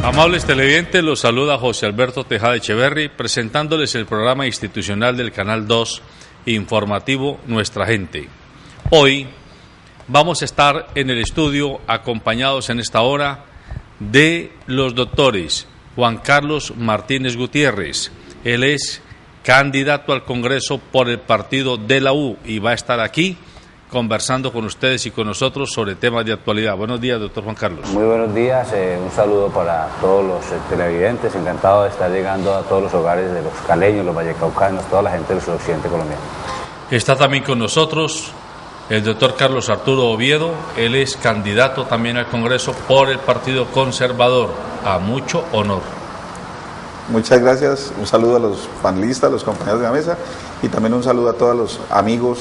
Amables televidentes, los saluda José Alberto Tejada Echeverri, presentándoles el programa institucional del Canal 2, informativo Nuestra Gente. Hoy vamos a estar en el estudio acompañados en esta hora de los doctores Juan Carlos Martínez Gutiérrez. Él es candidato al Congreso por el partido de la U y va a estar aquí conversando con ustedes y con nosotros sobre temas de actualidad. Buenos días, doctor Juan Carlos. Muy buenos días, un saludo para todos los televidentes, encantado de estar llegando a todos los hogares de los caleños, los vallecaucanos, toda la gente del suroccidente colombiano. Está también con nosotros el doctor Carlos Arturo Oviedo, él es candidato también al Congreso por el Partido Conservador, a mucho honor. Muchas gracias, un saludo a los panelistas, a los compañeros de la mesa y también un saludo a todos los amigos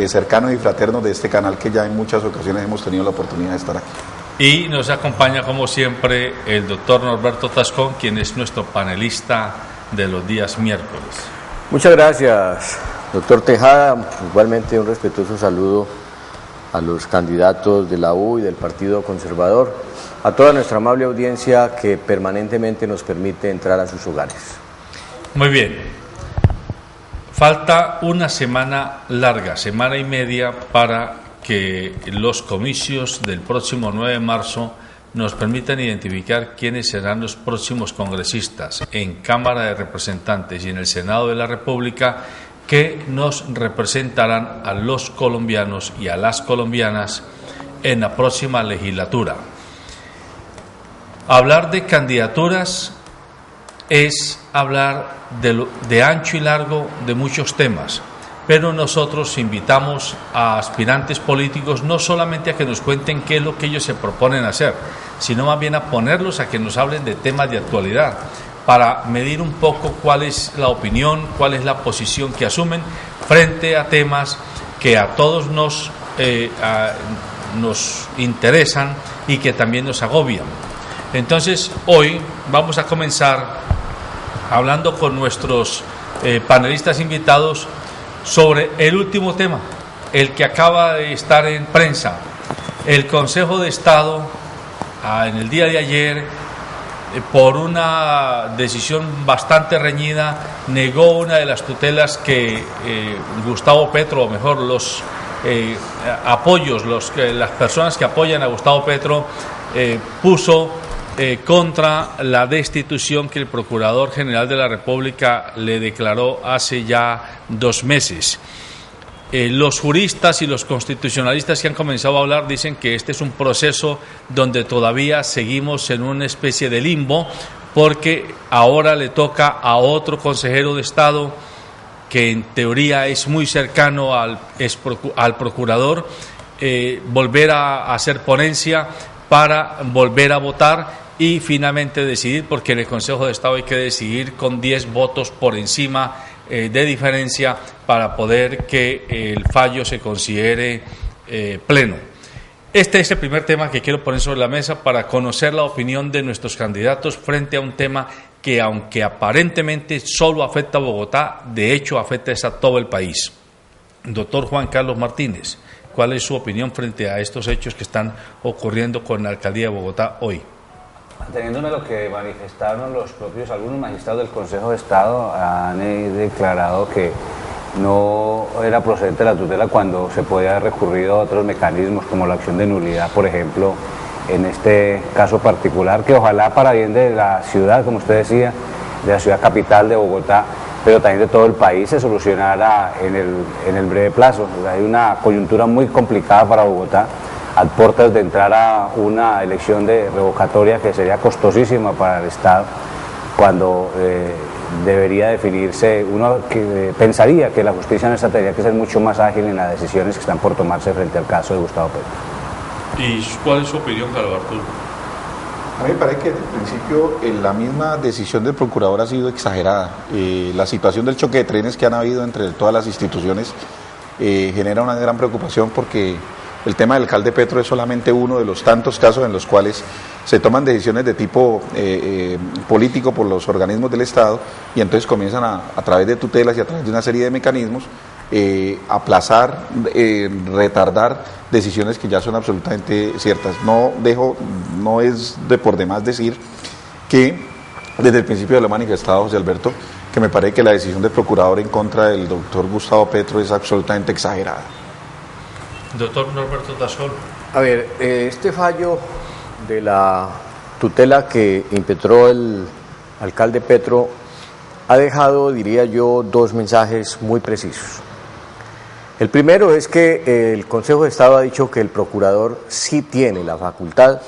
cercanos y fraternos de este canal que ya en muchas ocasiones hemos tenido la oportunidad de estar aquí. Y nos acompaña como siempre el doctor Norberto Tascón, quien es nuestro panelista de los días miércoles. Muchas gracias, doctor Tejada. Igualmente un respetuoso saludo a los candidatos de la U y del Partido Conservador, a toda nuestra amable audiencia que permanentemente nos permite entrar a sus hogares. Muy bien. Falta una semana larga, semana y media, para que los comicios del próximo 9 de marzo nos permitan identificar quiénes serán los próximos congresistas en Cámara de Representantes y en el Senado de la República que nos representarán a los colombianos y a las colombianas en la próxima legislatura. Hablar de candidaturas es hablar de ancho y largo de muchos temas, pero nosotros invitamos a aspirantes políticos no solamente a que nos cuenten qué es lo que ellos se proponen hacer, sino más bien a ponerlos a que nos hablen de temas de actualidad, para medir un poco cuál es la opinión, cuál es la posición que asumen frente a temas que a todos nos interesan y que también nos agobian. Entonces, hoy vamos a comenzar hablando con nuestros panelistas invitados sobre el último tema, el que acaba de estar en prensa. El Consejo de Estado, en el día de ayer, por una decisión bastante reñida, negó una de las tutelas que Gustavo Petro, o mejor, los apoyos, las personas que apoyan a Gustavo Petro, puso contra la destitución que el Procurador General de la República le declaró hace ya 2 meses. Los juristas y los constitucionalistas que han comenzado a hablar dicen que este es un proceso donde todavía seguimos en una especie de limbo, porque ahora le toca a otro consejero de Estado que en teoría es muy cercano al procurador volver a hacer ponencia para volver a votar y finalmente decidir, porque en el Consejo de Estado hay que decidir con 10 votos por encima de diferencia para poder que el fallo se considere pleno. Este es el primer tema que quiero poner sobre la mesa para conocer la opinión de nuestros candidatos frente a un tema que, aunque aparentemente solo afecta a Bogotá, de hecho afecta a todo el país. Doctor Juan Carlos Martínez, ¿cuál es su opinión frente a estos hechos que están ocurriendo con la Alcaldía de Bogotá hoy? Teniéndome lo que manifestaron algunos magistrados del Consejo de Estado, han declarado que no era procedente la tutela cuando se podía haber recurrido a otros mecanismos como la acción de nulidad, por ejemplo, en este caso particular, que ojalá para bien de la ciudad, como usted decía, de la ciudad capital de Bogotá, pero también de todo el país, se solucionara en el breve plazo. Hay una coyuntura muy complicada para Bogotá, a puertas de entrar a una elección de revocatoria que sería costosísima para el Estado, cuando debería definirse, uno que pensaría que la justicia en esta tendría que ser mucho más ágil en las decisiones que están por tomarse frente al caso de Gustavo Petro. ¿Y cuál es su opinión, Carlos Arturo? A mí me parece que desde el principio la misma decisión del procurador ha sido exagerada. La situación del choque de trenes que han habido entre todas las instituciones genera una gran preocupación, porque el tema del alcalde Petro es solamente uno de los tantos casos en los cuales se toman decisiones de tipo político por los organismos del Estado, y entonces comienzan a través de tutelas y a través de una serie de mecanismos aplazar, retardar decisiones que ya son absolutamente ciertas. No es de por demás decir que desde el principio lo ha manifestado José Alberto, que me parece que la decisión del procurador en contra del doctor Gustavo Petro es absolutamente exagerada. Doctor Norberto Dasol. A ver, este fallo de la tutela que impetró el alcalde Petro ha dejado, diría yo, dos mensajes muy precisos. El primero es que el Consejo de Estado ha dicho que el procurador sí tiene la facultad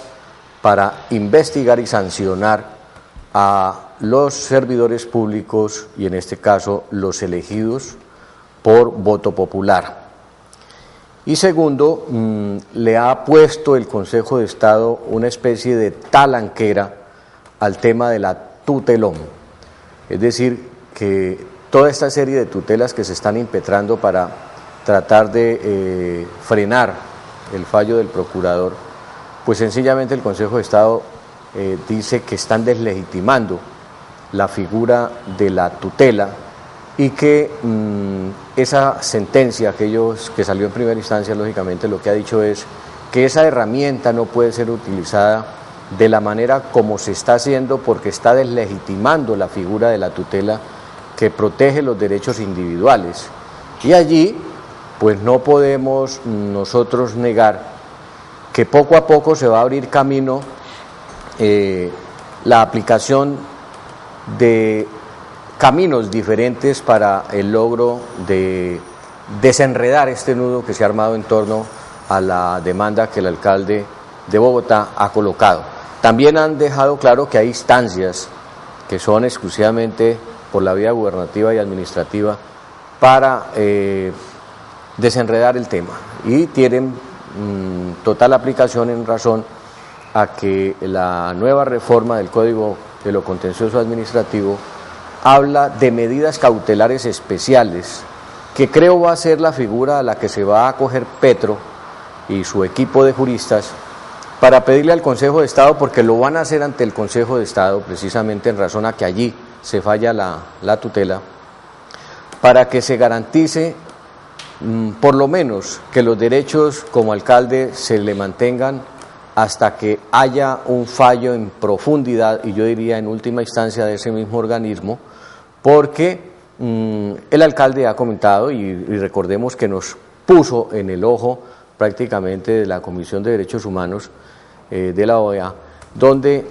para investigar y sancionar a los servidores públicos y en este caso los elegidos por voto popular. Y segundo, le ha puesto el Consejo de Estado una especie de talanquera al tema de la tutelón. Es decir, que toda esta serie de tutelas que se están impetrando para tratar de frenar el fallo del procurador, pues sencillamente el Consejo de Estado dice que están deslegitimando la figura de la tutela y que esa sentencia que salió en primera instancia, lógicamente lo que ha dicho es que esa herramienta no puede ser utilizada de la manera como se está haciendo porque está deslegitimando la figura de la tutela que protege los derechos individuales. Y allí, pues no podemos nosotros negar que poco a poco se va a abrir camino la aplicación de caminos diferentes para el logro de desenredar este nudo que se ha armado en torno a la demanda que el alcalde de Bogotá ha colocado. También han dejado claro que hay instancias que son exclusivamente por la vía gubernativa y administrativa para desenredar el tema y tienen total aplicación en razón a que la nueva reforma del Código de lo Contencioso Administrativo habla de medidas cautelares especiales, que creo va a ser la figura a la que se va a acoger Petro y su equipo de juristas para pedirle al Consejo de Estado, porque lo van a hacer ante el Consejo de Estado, precisamente en razón a que allí se falla la tutela, para que se garantice por lo menos que los derechos como alcalde se le mantengan hasta que haya un fallo en profundidad, y yo diría en última instancia de ese mismo organismo, porque el alcalde ha comentado, y recordemos que nos puso en el ojo prácticamente de la Comisión de Derechos Humanos de la OEA, donde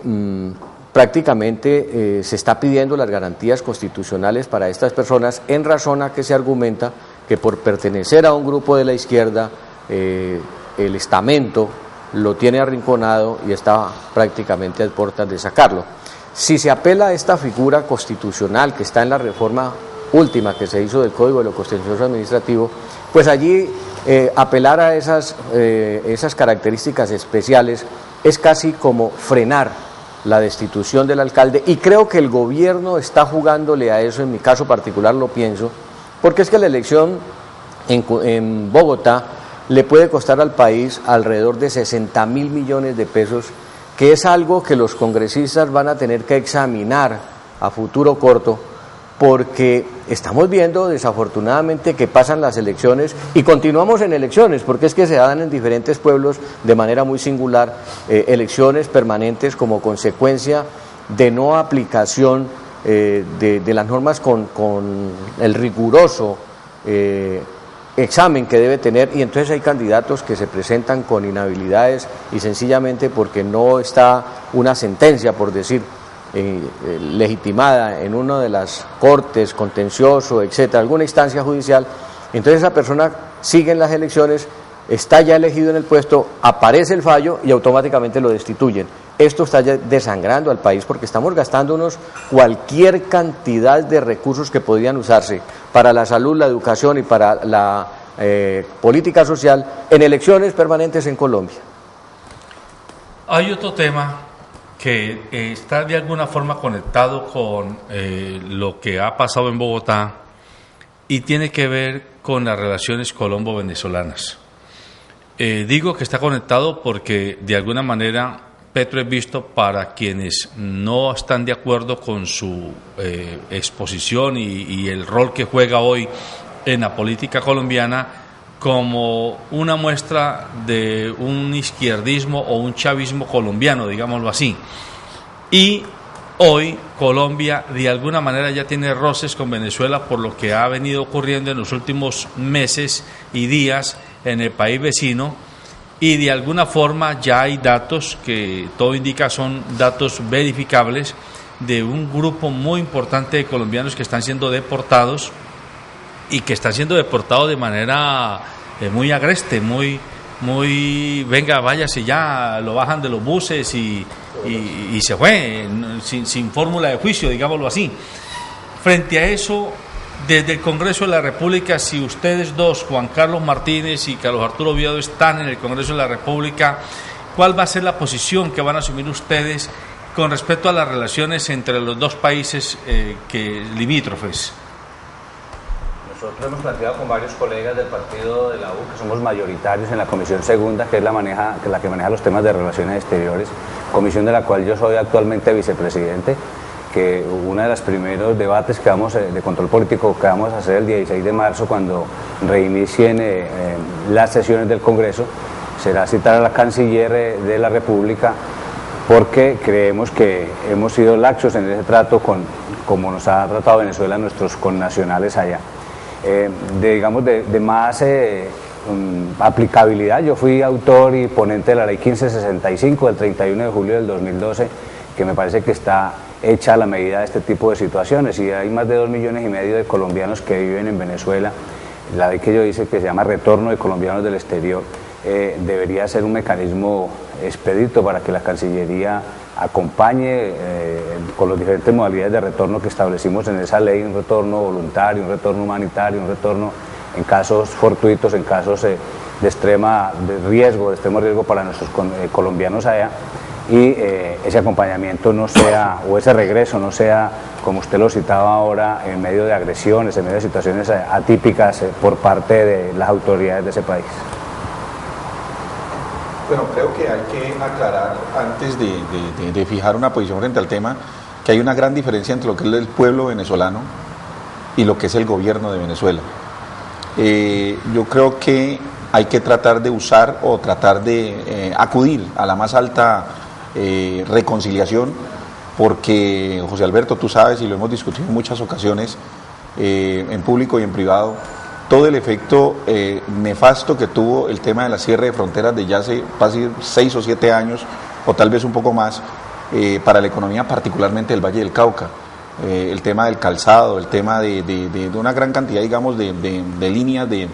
prácticamente se está pidiendo las garantías constitucionales para estas personas en razón a que se argumenta que por pertenecer a un grupo de la izquierda el estamento lo tiene arrinconado y está prácticamente a puertas de sacarlo. Si se apela a esta figura constitucional que está en la reforma última que se hizo del Código de lo Contencioso Administrativo, pues allí apelar a esas características especiales es casi como frenar la destitución del alcalde, y creo que el gobierno está jugándole a eso. En mi caso particular lo pienso, porque es que la elección en Bogotá le puede costar al país alrededor de 60.000 millones de pesos, que es algo que los congresistas van a tener que examinar a futuro corto, porque estamos viendo desafortunadamente que pasan las elecciones y continuamos en elecciones, porque es que se dan en diferentes pueblos de manera muy singular elecciones permanentes como consecuencia de no aplicación de las normas con el riguroso examen que debe tener, y entonces hay candidatos que se presentan con inhabilidades y sencillamente porque no está una sentencia, por decir, legitimada en una de las cortes, contencioso, etcétera, alguna instancia judicial, entonces esa persona sigue en las elecciones, está ya elegido en el puesto, aparece el fallo y automáticamente lo destituyen. Esto está ya desangrando al país porque estamos gastándonos cualquier cantidad de recursos que podrían usarse para la salud, la educación y para la política social en elecciones permanentes en Colombia. Hay otro tema que está de alguna forma conectado con lo que ha pasado en Bogotá y tiene que ver con las relaciones colombo-venezolanas. Digo que está conectado porque de alguna manera Petro es visto, para quienes no están de acuerdo con su exposición y el rol que juega hoy en la política colombiana, como una muestra de un izquierdismo o un chavismo colombiano, digámoslo así. Y hoy Colombia de alguna manera ya tiene roces con Venezuela por lo que ha venido ocurriendo en los últimos meses y días en el país vecino, y de alguna forma ya hay datos que todo indica son datos verificables de un grupo muy importante de colombianos que están siendo deportados y que están siendo deportados de manera muy agreste, muy venga, váyase ya, lo bajan de los buses y se fue, sin fórmula de juicio, digámoslo así. Frente a eso, desde el Congreso de la República, si ustedes dos, Juan Carlos Martínez y Carlos Arturo Oviedo, están en el Congreso de la República, ¿cuál va a ser la posición que van a asumir ustedes con respecto a las relaciones entre los dos países limítrofes? Nosotros hemos planteado con varios colegas del partido de la U, que somos mayoritarios en la Comisión Segunda, que es la que maneja los temas de relaciones exteriores, comisión de la cual yo soy actualmente vicepresidente, que uno de los primeros debates de control político que vamos a hacer el 16 de marzo, cuando reinicien las sesiones del Congreso, será citar a la Canciller de la República, porque creemos que hemos sido laxos en ese trato como nos ha tratado Venezuela a nuestros connacionales allá. De más aplicabilidad, yo fui autor y ponente de la ley 1565 del 31 de julio del 2012, que me parece que está hecha a la medida de este tipo de situaciones, y hay más de 2,5 millones de colombianos que viven en Venezuela. La ley que yo hice, que se llama Retorno de Colombianos del Exterior, debería ser un mecanismo expedito para que la Cancillería acompañe con las diferentes modalidades de retorno que establecimos en esa ley, un retorno voluntario, un retorno humanitario, un retorno en casos fortuitos, en casos de extremo riesgo para nuestros colombianos allá, y ese acompañamiento no sea, o ese regreso no sea, como usted lo citaba ahora, en medio de agresiones, en medio de situaciones atípicas por parte de las autoridades de ese país. Bueno, creo que hay que aclarar, antes de fijar una posición frente al tema, que hay una gran diferencia entre lo que es el pueblo venezolano y lo que es el gobierno de Venezuela. Yo creo que hay que tratar de usar o tratar de acudir a la más alta reconciliación, porque José Alberto, tú sabes, y lo hemos discutido en muchas ocasiones, en público y en privado, todo el efecto nefasto que tuvo el tema de la cierre de fronteras de ya hace 6 o 7 años, o tal vez un poco más, para la economía particularmente del Valle del Cauca. El tema del calzado, el tema de una gran cantidad, digamos, de líneas de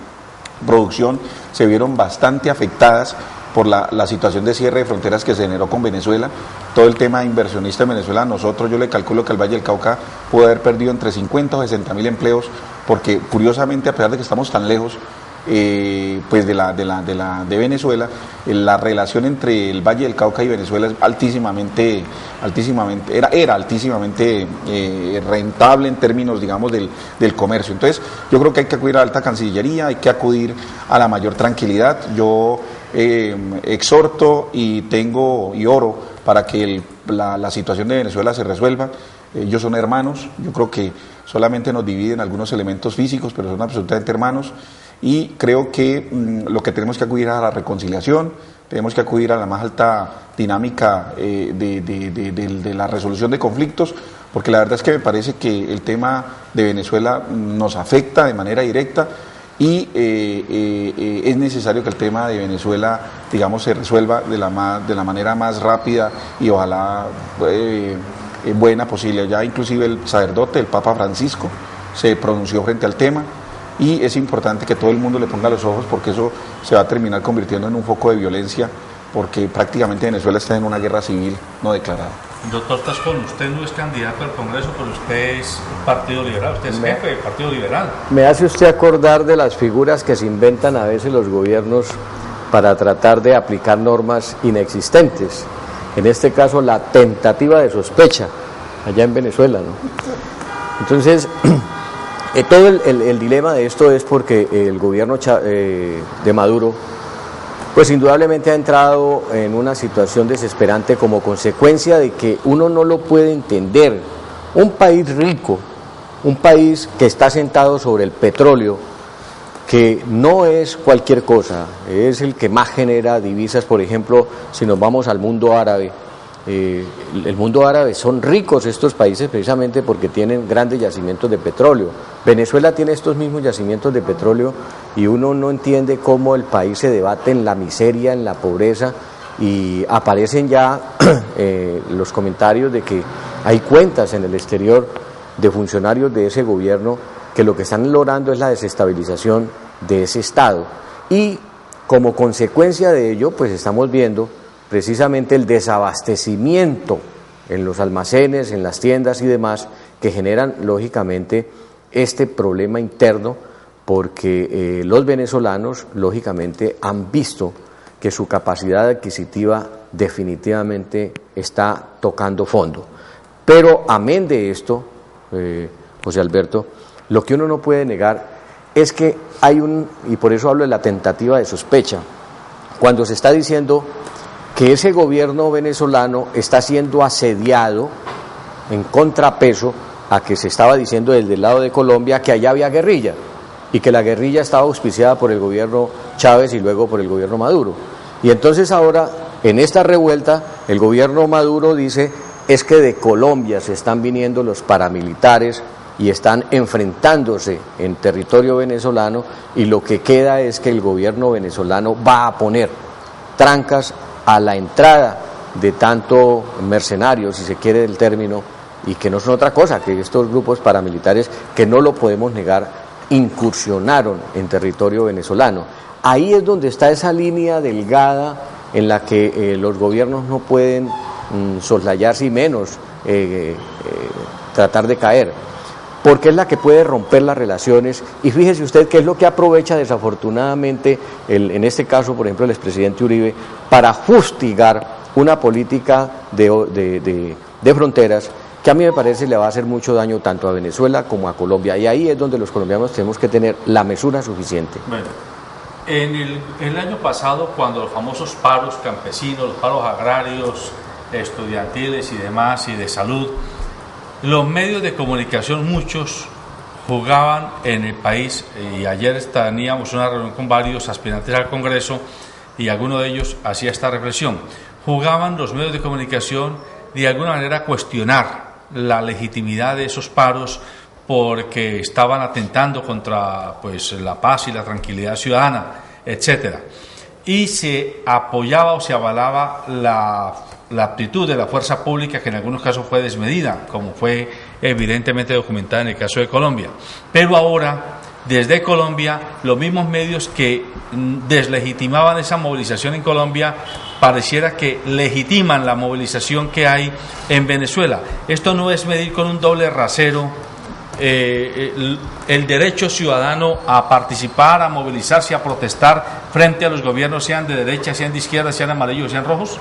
producción se vieron bastante afectadas por la situación de cierre de fronteras que se generó con Venezuela. Todo el tema inversionista en Venezuela, yo le calculo que el Valle del Cauca pudo haber perdido entre 50 o 60 mil empleos, porque curiosamente, a pesar de que estamos tan lejos pues de Venezuela, la relación entre el Valle del Cauca y Venezuela es era altísimamente rentable en términos, digamos, del comercio. Entonces, yo creo que hay que acudir a la alta Cancillería, hay que acudir a la mayor tranquilidad. Yo exhorto y oro para que la situación de Venezuela se resuelva. Ellos son hermanos, yo creo que solamente nos dividen algunos elementos físicos, pero son absolutamente hermanos, y creo que lo que tenemos que acudir es a la reconciliación, tenemos que acudir a la más alta dinámica de la resolución de conflictos, porque la verdad es que me parece que el tema de Venezuela nos afecta de manera directa, y es necesario que el tema de Venezuela, digamos, se resuelva de la manera más rápida y ojalá buena posible. Ya inclusive el sacerdote, el Papa Francisco, se pronunció frente al tema, y es importante que todo el mundo le ponga los ojos, porque eso se va a terminar convirtiendo en un foco de violencia, porque prácticamente Venezuela está en una guerra civil no declarada. Doctor Tascón, usted no es candidato al Congreso, pero usted es Partido Liberal, usted es jefe del Partido Liberal. Me hace usted acordar de las figuras que se inventan a veces los gobiernos para tratar de aplicar normas inexistentes. En este caso, la tentativa de sospecha allá en Venezuela, ¿no? Entonces, todo el dilema de esto es porque el gobierno de Maduro, pues indudablemente ha entrado en una situación desesperante como consecuencia de que uno no lo puede entender. Un país rico, un país que está sentado sobre el petróleo, que no es cualquier cosa, es el que más genera divisas. Por ejemplo, si nos vamos al mundo árabe, el mundo árabe son ricos estos países precisamente porque tienen grandes yacimientos de petróleo. Venezuela tiene estos mismos yacimientos de petróleo y uno no entiende cómo el país se debate en la miseria, en la pobreza, y aparecen ya los comentarios de que hay cuentas en el exterior de funcionarios de ese gobierno que lo que están logrando es la desestabilización de ese Estado. Y como consecuencia de ello, pues estamos viendo precisamente el desabastecimiento en los almacenes, en las tiendas y demás, que generan lógicamente este problema interno, porque los venezolanos lógicamente han visto que su capacidad adquisitiva definitivamente está tocando fondo. Pero amén de esto, José Alberto, lo que uno no puede negar es que hay y por eso hablo de la tentativa de sospecha, cuando se está diciendo que ese gobierno venezolano está siendo asediado en contrapeso a que se estaba diciendo desde el lado de Colombia que allá había guerrilla y que la guerrilla estaba auspiciada por el gobierno Chávez y luego por el gobierno Maduro. Y entonces ahora, en esta revuelta, el gobierno Maduro dice es que de Colombia se están viniendo los paramilitares y están enfrentándose en territorio venezolano, y lo que queda es que el gobierno venezolano va a poner trancas a la entrada de tanto mercenarios, si se quiere el término, y que no son otra cosa que estos grupos paramilitares, que no lo podemos negar, incursionaron en territorio venezolano. Ahí es donde está esa línea delgada en la que los gobiernos no pueden soslayarse y menos tratar de caer, porque es la que puede romper las relaciones. Y fíjese usted qué es lo que aprovecha desafortunadamente, en este caso, por ejemplo, el expresidente Uribe, para fustigar una política de fronteras que a mí me parece le va a hacer mucho daño tanto a Venezuela como a Colombia, y ahí es donde los colombianos tenemos que tener la mesura suficiente. Bueno, en el año pasado, cuando los famosos paros campesinos, los paros agrarios, estudiantiles y demás, y de salud, los medios de comunicación, muchos jugaban en el país, y ayer teníamos una reunión con varios aspirantes al Congreso y alguno de ellos hacía esta reflexión. Jugaban los medios de comunicación de alguna manera a cuestionar la legitimidad de esos paros porque estaban atentando contra pues la paz y la tranquilidad ciudadana, etcétera. Y se apoyaba o se avalaba la actitud de la fuerza pública, que en algunos casos fue desmedida, como fue evidentemente documentada en el caso de Colombia. Pero ahora, desde Colombia, los mismos medios que deslegitimaban esa movilización en Colombia, pareciera que legitiman la movilización que hay en Venezuela. Esto no es medir con un doble rasero el derecho ciudadano a participar, a movilizarse, a protestar frente a los gobiernos, sean de derecha, sean de izquierda, sean amarillos, sean rojos.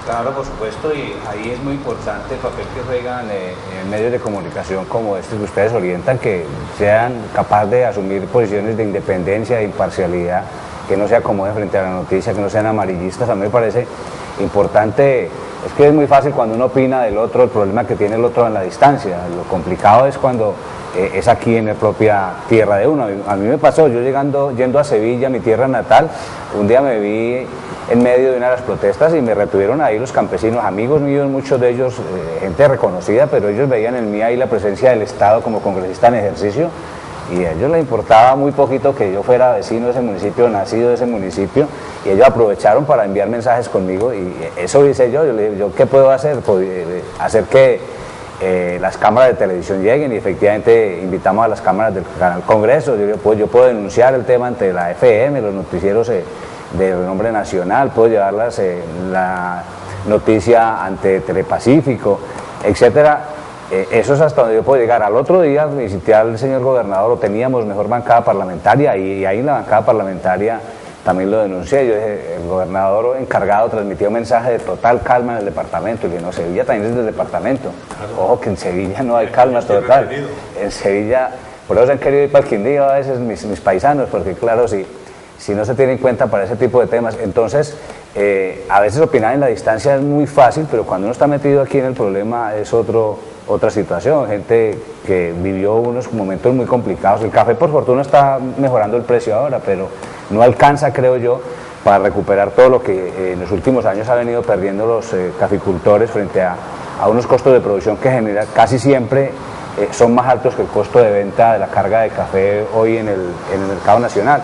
Claro, por supuesto, y ahí es muy importante el papel que juegan en medios de comunicación como este que ustedes orientan, que sean capaces de asumir posiciones de independencia e imparcialidad, que no se acomoden frente a la noticia, que no sean amarillistas. A mí me parece importante. Es que es muy fácil cuando uno opina del otro, el problema que tiene el otro en la distancia. Lo complicado es cuando es aquí en la propia tierra de uno. A mí me pasó, yo yendo a Sevilla, mi tierra natal, un día me vi en medio de una de las protestas y me retuvieron ahí los campesinos, amigos míos, muchos de ellos, gente reconocida, pero ellos veían en mí ahí la presencia del Estado como congresista en ejercicio, y a ellos les importaba muy poquito que yo fuera vecino de ese municipio, nacido de ese municipio, y ellos aprovecharon para enviar mensajes conmigo, y eso hice yo le dije, ¿yo qué puedo hacer? Hacer que las cámaras de televisión lleguen, y efectivamente invitamos a las cámaras del Canal Congreso. Yo puedo denunciar el tema ante la FM, los noticieros de renombre nacional, puedo llevarlas la noticia ante Telepacífico, etcétera. Eso es hasta donde yo puedo llegar. Al otro día visité al señor gobernador, lo teníamos mejor bancada parlamentaria, y ahí en la bancada parlamentaria también lo denuncié. Yo dije, el gobernador encargado transmitió un mensaje de total calma en el departamento, y le dije, no, Sevilla también es del departamento. Claro. Ojo que en Sevilla no hay calma total. En Sevilla, por eso se han querido ir para el Quindío a veces mis paisanos, porque claro, si no se tiene en cuenta para ese tipo de temas, entonces a veces opinar en la distancia es muy fácil, pero cuando uno está metido aquí en el problema es otra situación. Gente que vivió unos momentos muy complicados. El café por fortuna está mejorando el precio ahora, pero no alcanza, creo yo, para recuperar todo lo que en los últimos años ha venido perdiendo los caficultores frente a unos costos de producción que genera casi siempre son más altos que el costo de venta de la carga de café hoy en el mercado nacional.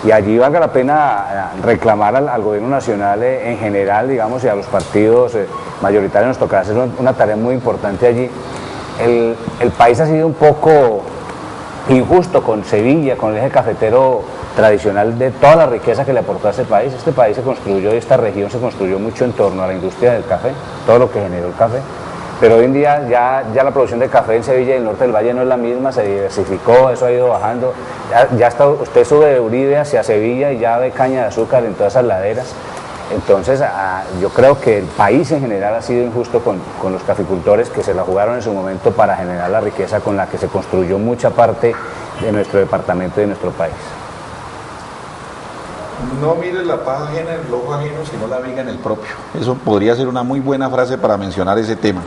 Y allí valga la pena reclamar al gobierno nacional en general, digamos, y a los partidos mayoritarios nos tocará hacer una tarea muy importante allí. El país ha sido un poco injusto con Sevilla, con el eje cafetero tradicional de toda la riqueza que le aportó a este país. Este país se construyó y esta región se construyó mucho en torno a la industria del café, todo lo que generó el café. Pero hoy en día ya la producción de café en Sevilla y el norte del Valle no es la misma, se diversificó, eso ha ido bajando. Ya está, usted sube de Uribe hacia Sevilla y ya ve caña de azúcar en todas esas laderas. Entonces yo creo que el país en general ha sido injusto con los caficultores que se la jugaron en su momento para generar la riqueza con la que se construyó mucha parte de nuestro departamento y de nuestro país. No mires la paja ajena en el ojo ajeno, sino la viga en el propio. Eso podría ser una muy buena frase para mencionar ese tema.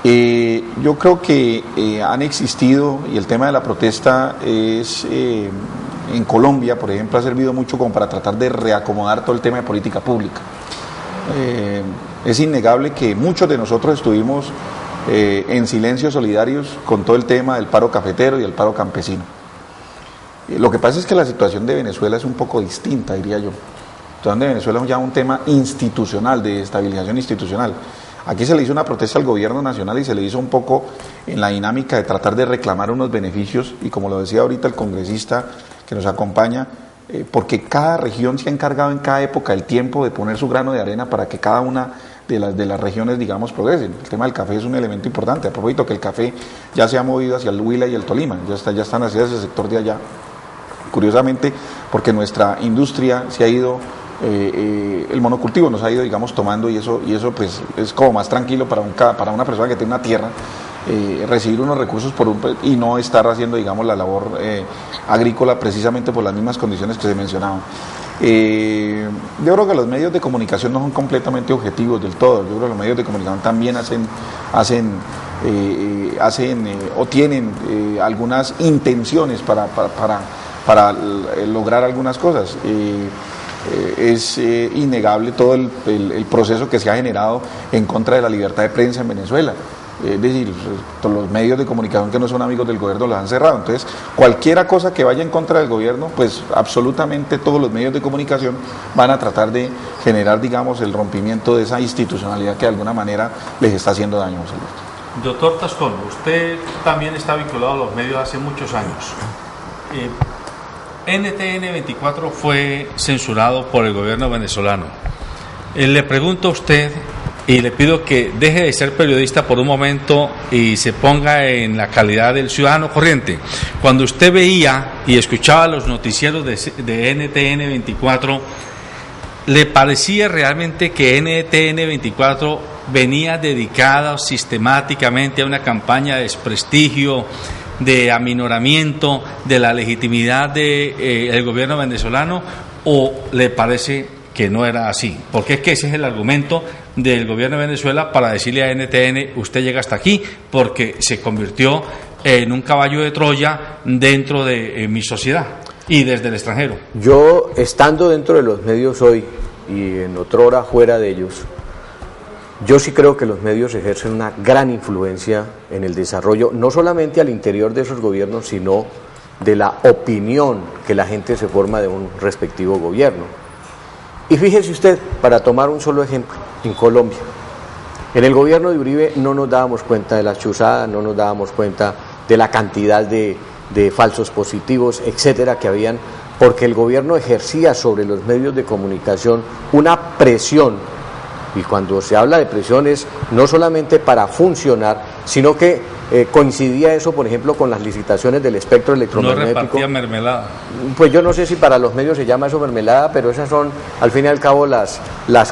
Yo creo que han existido, y el tema de la protesta es, en Colombia, por ejemplo, ha servido mucho como para tratar de reacomodar todo el tema de política pública. Es innegable que muchos de nosotros estuvimos en silencio solidarios con todo el tema del paro cafetero y el paro campesino. Lo que pasa es que la situación de Venezuela es un poco distinta, diría yo. La situación de Venezuela es ya un tema institucional, de estabilización institucional. Aquí se le hizo una protesta al gobierno nacional y se le hizo un poco en la dinámica de tratar de reclamar unos beneficios, y como lo decía ahorita el congresista que nos acompaña, porque cada región se ha encargado en cada época del tiempo de poner su grano de arena para que cada una de las regiones, digamos, progresen. El tema del café es un elemento importante, a propósito que el café ya se ha movido hacia el Huila y el Tolima, ya están hacia ese sector de allá. Curiosamente, porque nuestra industria se ha ido, el monocultivo nos ha ido, digamos, tomando, y eso pues es como más tranquilo para una persona que tiene una tierra, recibir unos recursos y no estar haciendo, digamos, la labor agrícola precisamente por las mismas condiciones que se mencionaban. Yo creo que los medios de comunicación no son completamente objetivos del todo. Yo creo que los medios de comunicación también hacen o tienen algunas intenciones para lograr algunas cosas. Es innegable todo el proceso que se ha generado en contra de la libertad de prensa en Venezuela. Es decir, los medios de comunicación que no son amigos del gobierno los han cerrado. Entonces, cualquier cosa que vaya en contra del gobierno, pues absolutamente todos los medios de comunicación van a tratar de generar, digamos, el rompimiento de esa institucionalidad que de alguna manera les está haciendo daño. Doctor Tascón, usted también está vinculado a los medios hace muchos años. NTN 24 fue censurado por el gobierno venezolano. Le pregunto a usted y le pido que deje de ser periodista por un momento y se ponga en la calidad del ciudadano corriente. Cuando usted veía y escuchaba los noticieros de NTN 24, ¿le parecía realmente que NTN 24 venía dedicada sistemáticamente a una campaña de desprestigio, de aminoramiento de la legitimidad del gobierno venezolano, o le parece que no era así? Porque es que ese es el argumento del gobierno de Venezuela para decirle a NTN: usted llega hasta aquí porque se convirtió en un caballo de Troya dentro de mi sociedad y desde el extranjero. Yo, estando dentro de los medios hoy y en otrora fuera de ellos, yo sí creo que los medios ejercen una gran influencia en el desarrollo, no solamente al interior de esos gobiernos, sino de la opinión que la gente se forma de un respectivo gobierno. Y fíjese usted, para tomar un solo ejemplo, en Colombia, en el gobierno de Uribe no nos dábamos cuenta de las chuzadas, no nos dábamos cuenta de la cantidad de falsos positivos, etcétera, que habían, porque el gobierno ejercía sobre los medios de comunicación una presión. Y cuando se habla de presión es no solamente para funcionar, sino que coincidía eso, por ejemplo, con las licitaciones del espectro electromagnético. No repartía mermelada. Pues yo no sé si para los medios se llama eso mermelada, pero esas son, al fin y al cabo, las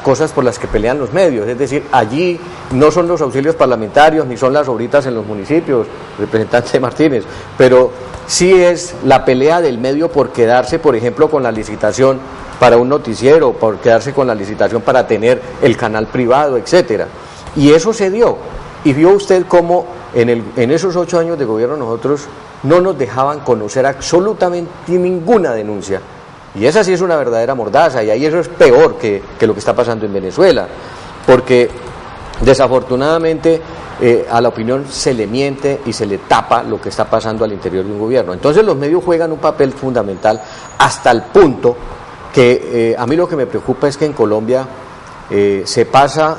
cosas por las que pelean los medios. Es decir, allí no son los auxilios parlamentarios, ni son las obritas en los municipios, representante Martínez, pero sí es la pelea del medio por quedarse, por ejemplo, con la licitación para un noticiero, por quedarse con la licitación para tener el canal privado, etcétera. Y eso se dio. Y vio usted cómo en esos 8 años de gobierno nosotros no nos dejaban conocer absolutamente ninguna denuncia Y esa sí es una verdadera mordaza, y ahí eso es peor que lo que está pasando en Venezuela, porque desafortunadamente a la opinión se le miente y se le tapa lo que está pasando al interior de un gobierno. Entonces los medios juegan un papel fundamental hasta el punto que a mí lo que me preocupa es que en Colombia se pasa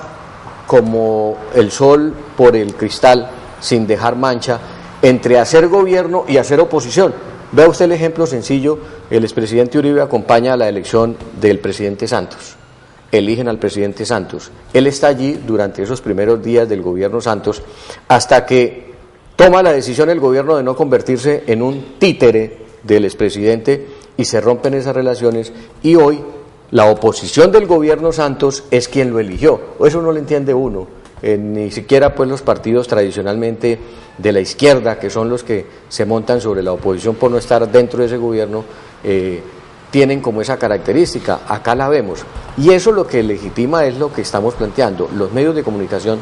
como el sol por el cristal sin dejar mancha entre hacer gobierno y hacer oposición. Vea usted el ejemplo sencillo: el expresidente Uribe acompaña a la elección del presidente Santos, eligen al presidente Santos, él está allí durante esos primeros días del gobierno Santos hasta que toma la decisión el gobierno de no convertirse en un títere del expresidente y se rompen esas relaciones, y hoy la oposición del gobierno Santos es quien lo eligió. Eso no lo entiende uno, ni siquiera pues los partidos tradicionalmente de la izquierda, que son los que se montan sobre la oposición por no estar dentro de ese gobierno, tienen como esa característica. Acá la vemos, y eso lo que legitima es lo que estamos planteando. Los medios de comunicación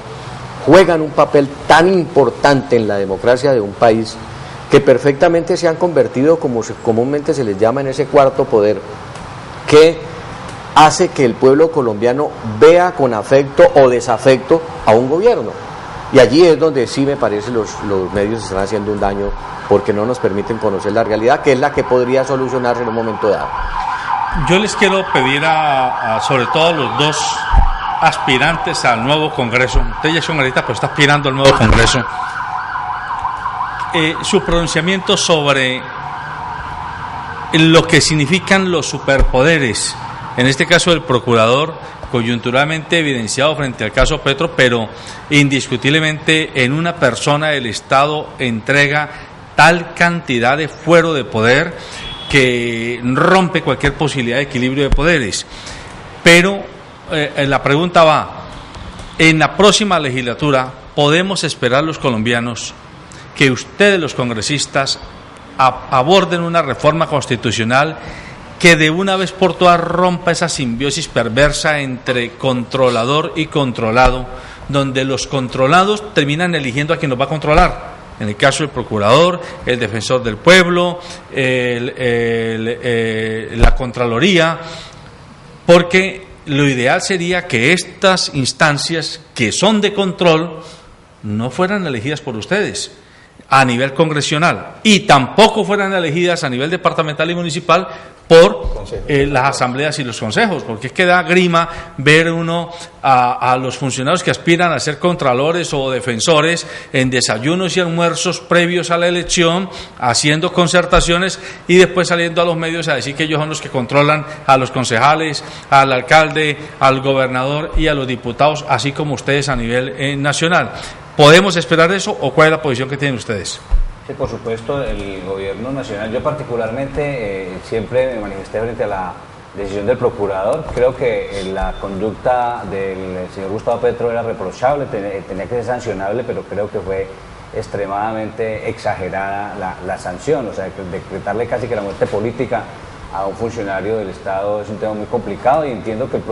juegan un papel tan importante en la democracia de un país que perfectamente se han convertido, como comúnmente se les llama, en ese cuarto poder que hace que el pueblo colombiano vea con afecto o desafecto a un gobierno. Y allí es donde sí me parece los medios están haciendo un daño, porque no nos permiten conocer la realidad, que es la que podría solucionarse en un momento dado. Yo les quiero pedir sobre todo a los dos aspirantes al nuevo Congreso, usted ya es congresista, pero está aspirando al nuevo Congreso, su pronunciamiento sobre lo que significan los superpoderes, en este caso el procurador, coyunturalmente evidenciado frente al caso Petro, pero indiscutiblemente en una persona el Estado entrega tal cantidad de fuero de poder que rompe cualquier posibilidad de equilibrio de poderes. Pero la pregunta va: en la próxima legislatura, ¿podemos esperar los colombianos que ustedes, los congresistas, aborden una reforma constitucional que de una vez por todas rompa esa simbiosis perversa entre controlador y controlado, donde los controlados terminan eligiendo a quien los va a controlar? En el caso del procurador, el defensor del pueblo, la Contraloría, porque lo ideal sería que estas instancias que son de control no fueran elegidas por ustedes a nivel congresional y tampoco fueran elegidas a nivel departamental y municipal por las asambleas y los consejos, porque es que da grima ver uno a los funcionarios que aspiran a ser contralores o defensores en desayunos y almuerzos previos a la elección, haciendo concertaciones y después saliendo a los medios a decir que ellos son los que controlan a los concejales, al alcalde, al gobernador y a los diputados, así como ustedes a nivel nacional. ¿Podemos esperar eso o cuál es la posición que tienen ustedes? Sí, por supuesto, el gobierno nacional, yo particularmente siempre me manifesté frente a la decisión del procurador. Creo que la conducta del señor Gustavo Petro era reprochable, tenía que ser sancionable, pero creo que fue extremadamente exagerada la sanción. O sea, decretarle casi que la muerte política a un funcionario del Estado es un tema muy complicado, y entiendo que el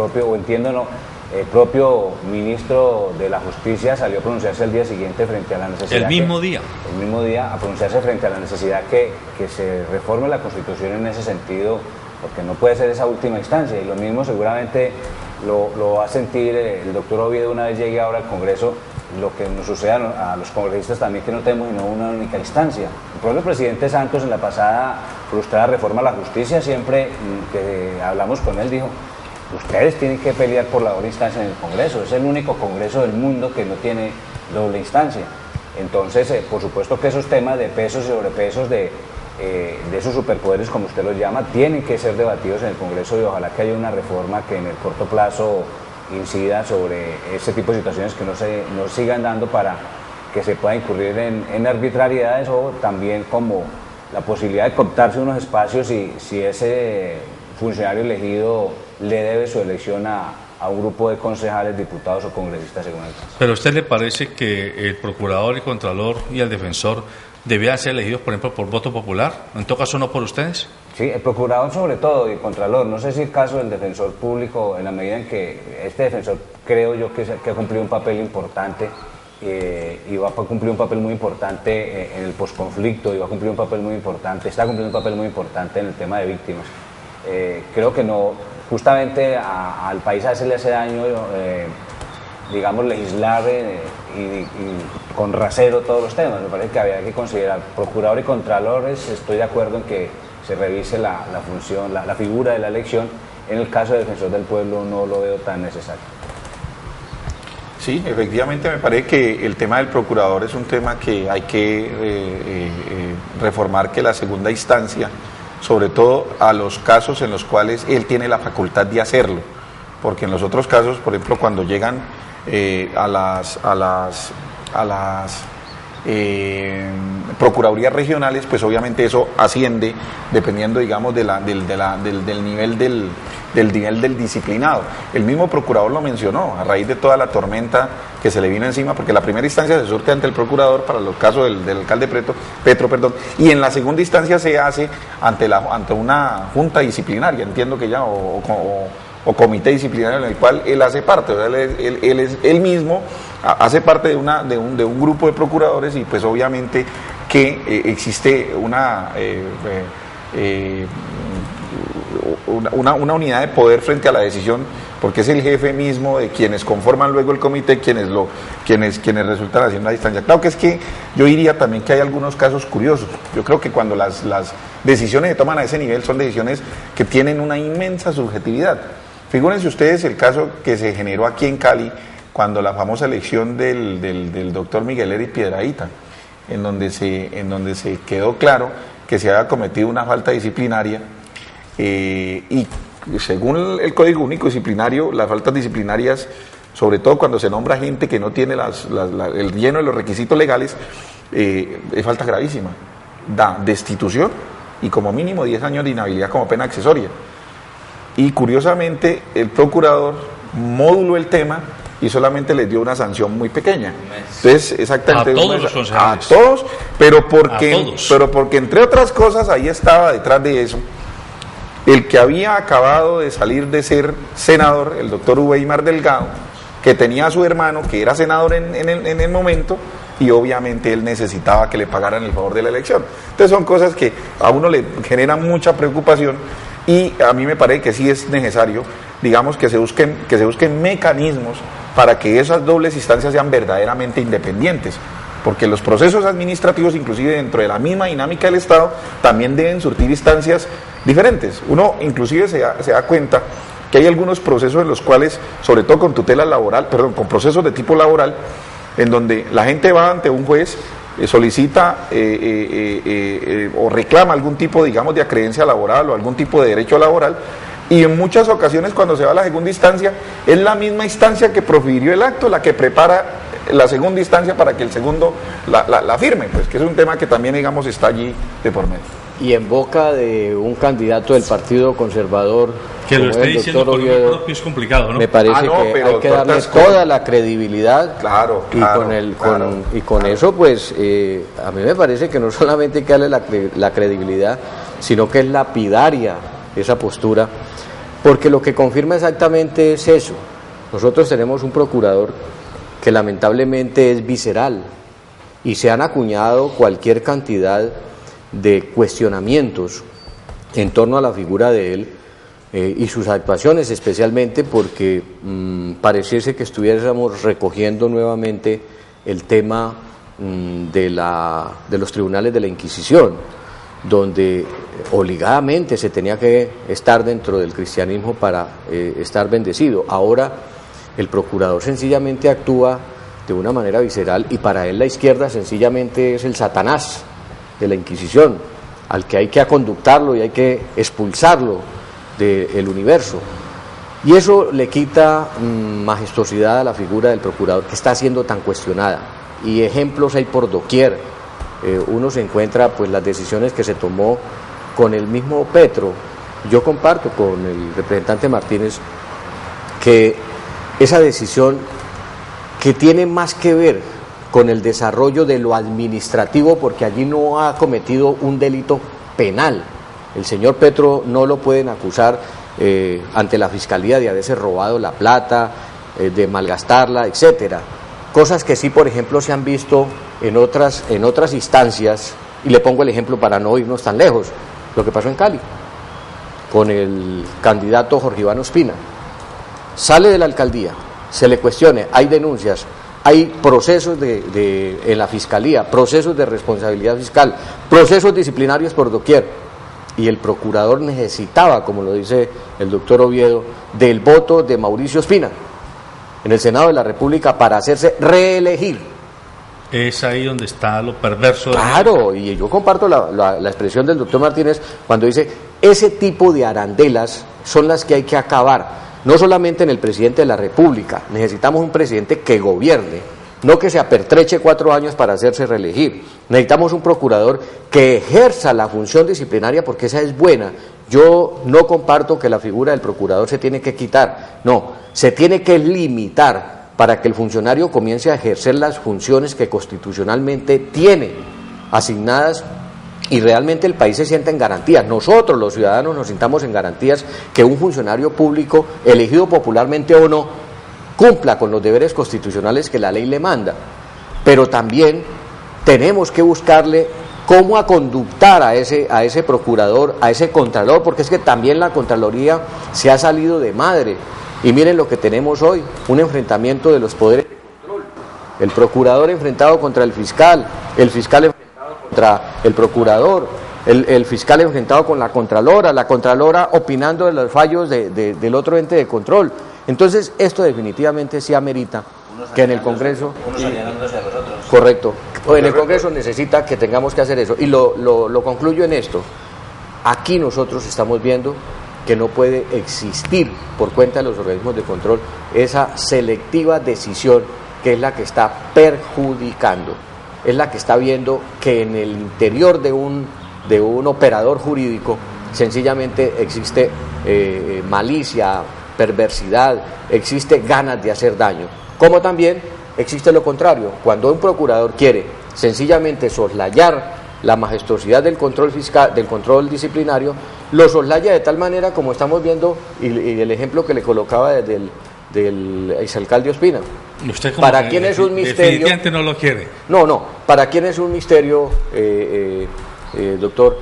propio ministro de la Justicia salió a pronunciarse el día siguiente frente a la necesidad... El mismo día, a pronunciarse frente a la necesidad que se reforme la Constitución en ese sentido, porque no puede ser esa última instancia. Y lo mismo seguramente lo va a sentir el doctor Oviedo una vez llegue ahora al Congreso, lo que nos sucede a los congresistas también, que no tenemos sino una única instancia. El propio presidente Santos, en la pasada frustrada reforma a la justicia, siempre que hablamos con él dijo: ustedes tienen que pelear por la doble instancia en el Congreso, es el único Congreso del mundo que no tiene doble instancia. Entonces, por supuesto que esos temas de pesos y sobrepesos de esos superpoderes, como usted los llama, tienen que ser debatidos en el Congreso, y ojalá que haya una reforma que en el corto plazo incida sobre ese tipo de situaciones, que no sigan dando, para que se pueda incurrir en arbitrariedades, o también como la posibilidad de cooptarse unos espacios si ese funcionario elegido le debe su elección a un grupo de concejales, diputados o congresistas, según el caso. ¿Pero a usted le parece que el procurador, el contralor y el defensor debían ser elegidos, por ejemplo, por voto popular? En todo caso, ¿no por ustedes? Sí, el procurador sobre todo, y el contralor. No sé si el caso del defensor público, en la medida en que este defensor, creo yo que ha cumplido un papel importante, y va a cumplir un papel muy importante en el posconflicto, y va a cumplir un papel muy importante, está cumpliendo un papel muy importante en el tema de víctimas. creo que no, justamente al país le hace daño, digamos, legislar y con rasero todos los temas. Me parece que había que considerar procurador y contralores. Estoy de acuerdo en que se revise la función, la figura de la elección. En el caso de defensor del pueblo no lo veo tan necesario. Sí, efectivamente me parece que el tema del procurador es un tema que hay que reformar, que la segunda instancia, sobre todo a los casos en los cuales él tiene la facultad de hacerlo, porque en los otros casos, por ejemplo, cuando llegan a las procuradurías regionales, pues obviamente eso asciende dependiendo, digamos, del nivel del disciplinado. El mismo procurador lo mencionó a raíz de toda la tormenta que se le vino encima, porque la primera instancia se surte ante el procurador para los casos del alcalde Petro, y en la segunda instancia se hace ante una junta disciplinaria, entiendo que ya, o comité disciplinario en el cual él hace parte. O sea, él mismo hace parte de un grupo de procuradores, y pues obviamente que existe una unidad de poder frente a la decisión, porque es el jefe mismo de quienes conforman luego el comité quienes resultan haciendo la distancia. Claro que es que yo diría también que hay algunos casos curiosos. Yo creo que cuando las decisiones se toman a ese nivel son decisiones que tienen una inmensa subjetividad. Figúrense ustedes el caso que se generó aquí en Cali cuando la famosa elección del doctor Miguel Eric Piedrahita, en donde se quedó claro que se había cometido una falta disciplinaria, y según el Código Único Disciplinario, las faltas disciplinarias, sobre todo cuando se nombra gente que no tiene el lleno de los requisitos legales, es falta gravísima, da destitución y como mínimo 10 años de inhabilidad como pena accesoria. Y curiosamente el procurador moduló el tema y solamente les dio una sanción muy pequeña. Entonces, exactamente, a todos los concejales. A todos, pero porque entre otras cosas ahí estaba detrás de eso el que había acabado de salir de ser senador, el doctor Uweimar Delgado, que tenía a su hermano que era senador en el momento, y obviamente él necesitaba que le pagaran el favor de la elección. Entonces son cosas que a uno le generan mucha preocupación, y a mí me parece que sí es necesario, digamos, que se busquen mecanismos para que esas dobles instancias sean verdaderamente independientes, porque los procesos administrativos, inclusive dentro de la misma dinámica del Estado, también deben surtir instancias diferentes. Uno inclusive se da cuenta que hay algunos procesos en los cuales, sobre todo con con procesos de tipo laboral, en donde la gente va ante un juez, solicita o reclama algún tipo, digamos, de acreencia laboral o algún tipo de derecho laboral, y en muchas ocasiones cuando se va a la segunda instancia es la misma instancia que profirió el acto la que prepara la segunda instancia para que el segundo la firme, pues que es un tema que también, digamos, está allí de por medio. Y en boca de un candidato del Partido Conservador que lo esté diciendo por nombre propio es complicado, ¿no? Me parece que hay que darle toda la credibilidad. Claro, y con eso, pues, a mí me parece que no solamente hay que darle la credibilidad, sino que es lapidaria esa postura, porque lo que confirma exactamente es eso. Nosotros tenemos un procurador que lamentablemente es visceral, y se han acuñado cualquier cantidad de cuestionamientos en torno a la figura de él y sus actuaciones, especialmente porque pareciese que estuviéramos recogiendo nuevamente el tema de los tribunales de la Inquisición, donde obligadamente se tenía que estar dentro del cristianismo para estar bendecido. Ahora el procurador sencillamente actúa de una manera visceral, y para él la izquierda sencillamente es el Satanás de la Inquisición, al que hay que aconductarlo y hay que expulsarlo del universo. Y eso le quita majestuosidad a la figura del procurador, que está siendo tan cuestionada. Y ejemplos hay por doquier. Uno se encuentra pues las decisiones que se tomó con el mismo Petro. Yo comparto con el representante Martínez que esa decisión, que tiene más que ver con el desarrollo de lo administrativo, porque allí no ha cometido un delito penal. El señor Petro no lo pueden acusar ante la Fiscalía de haberse robado la plata, de malgastarla, etcétera. Cosas que sí, por ejemplo, se han visto en otras instancias, y le pongo el ejemplo para no irnos tan lejos, lo que pasó en Cali. con el candidato Jorge Iván Ospina, sale de la alcaldía, se le cuestione, hay denuncias, hay procesos en la fiscalía, procesos de responsabilidad fiscal, procesos disciplinarios por doquier, y el procurador necesitaba, como lo dice el doctor Oviedo, del voto de Mauricio Ospina en el Senado de la República para hacerse reelegir. Es ahí donde está lo perverso. Claro, y yo comparto la expresión del doctor Martínez cuando dice, ese tipo de arandelas son las que hay que acabar. No solamente en el presidente de la República, necesitamos un presidente que gobierne, no que se apertreche 4 años para hacerse reelegir. Necesitamos un procurador que ejerza la función disciplinaria porque esa es buena. Yo no comparto que la figura del procurador se tiene que quitar, no, se tiene que limitar para que el funcionario comience a ejercer las funciones que constitucionalmente tiene asignadas y realmente el país se sienta en garantías. Nosotros, los ciudadanos, nos sintamos en garantías que un funcionario público, elegido popularmente o no, cumpla con los deberes constitucionales que la ley le manda. Pero también tenemos que buscarle cómo aconductar a ese procurador, a ese contralor, porque es que también la Contraloría se ha salido de madre. Y miren lo que tenemos hoy, un enfrentamiento de los poderes de control. El procurador enfrentado contra el fiscal enfrentado contra el procurador, el fiscal enfrentado con la Contralora opinando de los fallos del otro ente de control. Entonces, esto definitivamente sí amerita que en el Congreso... Unos alineándose a los otros. Correcto. En el Congreso necesita que tengamos que hacer eso. Y lo concluyo en esto. Aquí nosotros estamos viendo que no puede existir, por cuenta de los organismos de control, esa selectiva decisión que es la que está perjudicando, es la que está viendo que en el interior de un operador jurídico sencillamente existe malicia, perversidad, existe ganas de hacer daño, como también existe lo contrario, cuando un procurador quiere sencillamente soslayar la majestuosidad del control fiscal, del control disciplinario, lo soslaya de tal manera como estamos viendo, y el ejemplo que le colocaba del exalcalde Ospina. ¿Usted ¿Para quién es un misterio? Definitivamente no lo quiere. No, ¿para quién es un misterio, doctor?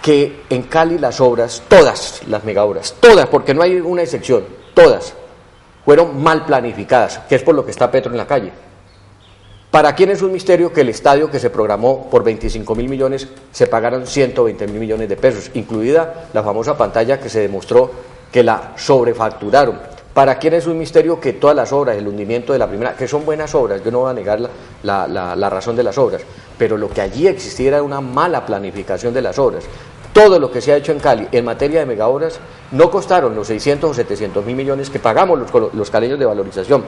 Que en Cali las obras, todas las megaobras, todas, porque no hay una excepción, todas, fueron mal planificadas, que es por lo que está Petro en la calle. ¿Para quién es un misterio que el estadio que se programó por 25.000 millones se pagaron 120.000 millones de pesos, incluida la famosa pantalla que se demostró que la sobrefacturaron? ¿Para quién es un misterio que todas las obras, el hundimiento de la primera, que son buenas obras, yo no voy a negar la razón de las obras, pero lo que allí existiera era una mala planificación de las obras? Todo lo que se ha hecho en Cali en materia de megaobras no costaron los 600 o 700.000 millones que pagamos los caleños de valorización.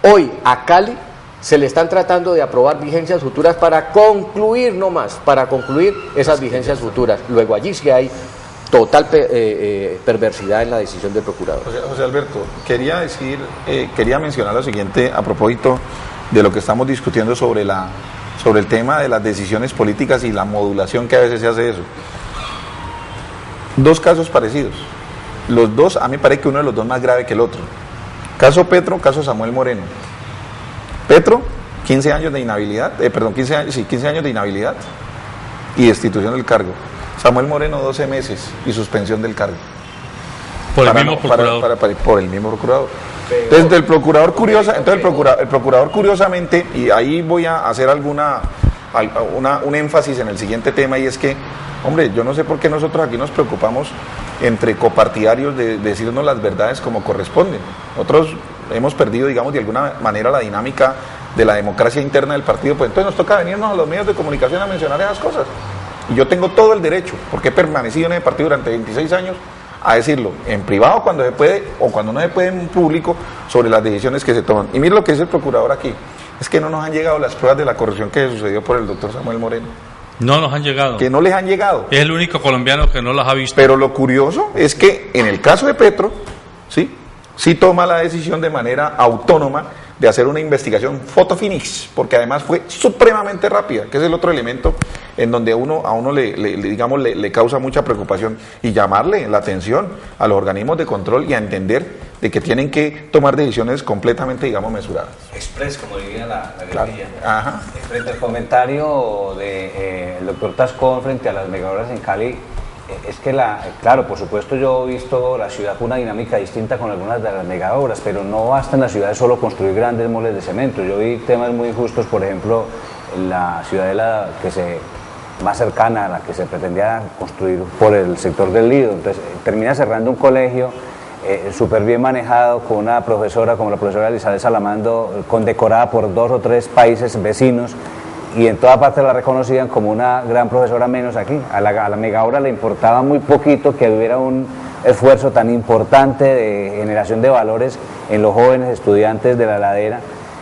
Hoy a Cali se le están tratando de aprobar vigencias futuras para concluir, no más, para concluir esas vigencias futuras. Luego allí sí hay total perversidad en la decisión del procurador. José Alberto, quería mencionar lo siguiente a propósito de lo que estamos discutiendo sobre el tema de las decisiones políticas y la modulación que a veces se hace eso. 2 casos parecidos. Los dos, a mí me parece que uno de los dos más grave que el otro. Caso Petro, caso Samuel Moreno. Petro, 15 años de inhabilidad, 15 años de inhabilidad y destitución del cargo. Samuel Moreno, 12 meses y suspensión del cargo. Por el mismo procurador. Por el mismo procurador. Entonces, el procurador curiosamente, y ahí voy a hacer un énfasis en el siguiente tema, y es que, hombre, yo no sé por qué nosotros aquí nos preocupamos entre copartidarios de decirnos las verdades como corresponden. Nosotros hemos perdido, digamos, de alguna manera la dinámica de la democracia interna del partido, pues entonces nos toca venirnos a los medios de comunicación a mencionar esas cosas. Y yo tengo todo el derecho, porque he permanecido en el partido durante 26 años, a decirlo en privado cuando se puede o cuando no se puede en público sobre las decisiones que se toman. Y mire lo que dice el procurador aquí, es que no nos han llegado las pruebas de la corrupción que sucedió por el doctor Samuel Moreno. No nos han llegado. Que no les han llegado. Es el único colombiano que no las ha visto. Pero lo curioso es que en el caso de Petro, sí toma la decisión de manera autónoma de hacer una investigación photo finish, porque además fue supremamente rápida, que es el otro elemento en donde a uno le causa mucha preocupación, y llamarle la atención a los organismos de control y a entender de que tienen que tomar decisiones completamente, digamos, mesuradas. Express, como diría la Claro. Ajá. Frente al comentario del doctor Tascón frente a las megaobras en Cali, Es que, claro, por supuesto yo he visto la ciudad con una dinámica distinta con algunas de las megaobras, pero no basta en la ciudad solo construir grandes moles de cemento. Yo vi temas muy injustos, por ejemplo, en la ciudadela más cercana a la que se pretendía construir por el sector del Lido. Entonces termina cerrando un colegio súper bien manejado con una profesora como la profesora Elizabeth Salamando, condecorada por 2 o 3 países vecinos, y en toda parte la reconocían como una gran profesora, menos aquí. A la megaobra le importaba muy poquito que hubiera un esfuerzo tan importante de generación de valores en los jóvenes estudiantes de la ladera,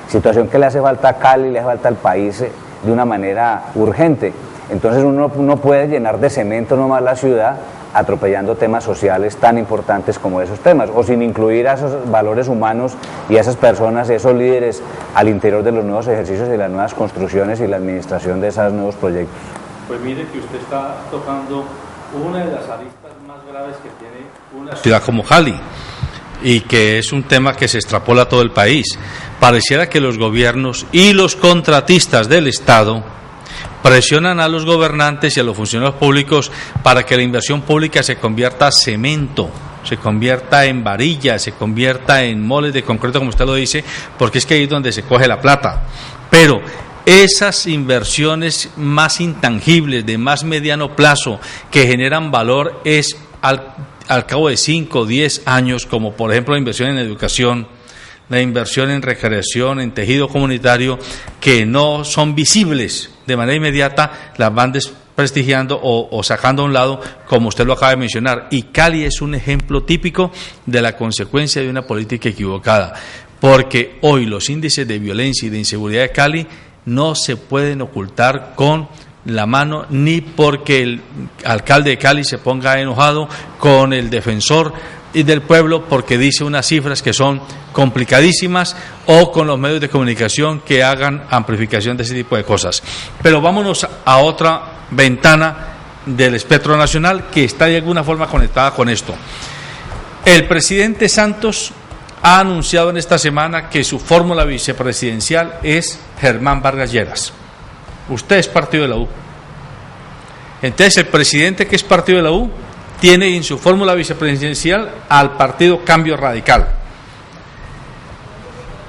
situación que le hace falta a Cali, le hace falta al país de una manera urgente. Entonces uno no puede llenar de cemento nomás la ciudad atropellando temas sociales tan importantes como esos temas, o sin incluir a esos valores humanos y a esas personas, esos líderes al interior de los nuevos ejercicios y las nuevas construcciones y la administración de esos nuevos proyectos. Pues mire que usted está tocando una de las aristas más graves que tiene una ciudad como Cali, y que es un tema que se extrapola a todo el país. Pareciera que los gobiernos y los contratistas del Estado presionan a los gobernantes y a los funcionarios públicos para que la inversión pública se convierta en cemento, se convierta en varillas, se convierta en moles de concreto, como usted lo dice, porque es que ahí es donde se coge la plata. Pero esas inversiones más intangibles, de más mediano plazo, que generan valor, es al cabo de 5 o 10 años, como por ejemplo la inversión en educación, la inversión en recreación, en tejido comunitario, que no son visibles de manera inmediata, las van desprestigiando o sacando a un lado, como usted lo acaba de mencionar. Y Cali es un ejemplo típico de la consecuencia de una política equivocada, porque hoy los índices de violencia y de inseguridad de Cali no se pueden ocultar con la mano, ni porque el alcalde de Cali se ponga enojado con el defensor y del pueblo porque dice unas cifras que son complicadísimas, o con los medios de comunicación que hagan amplificación de ese tipo de cosas. Pero vámonos a otra ventana del espectro nacional que está de alguna forma conectada con esto. El presidente Santos ha anunciado en esta semana que su fórmula vicepresidencial es Germán Vargas Lleras. Usted es partido de la U. Entonces el presidente, que es partido de la U, tiene en su fórmula vicepresidencial al partido Cambio Radical.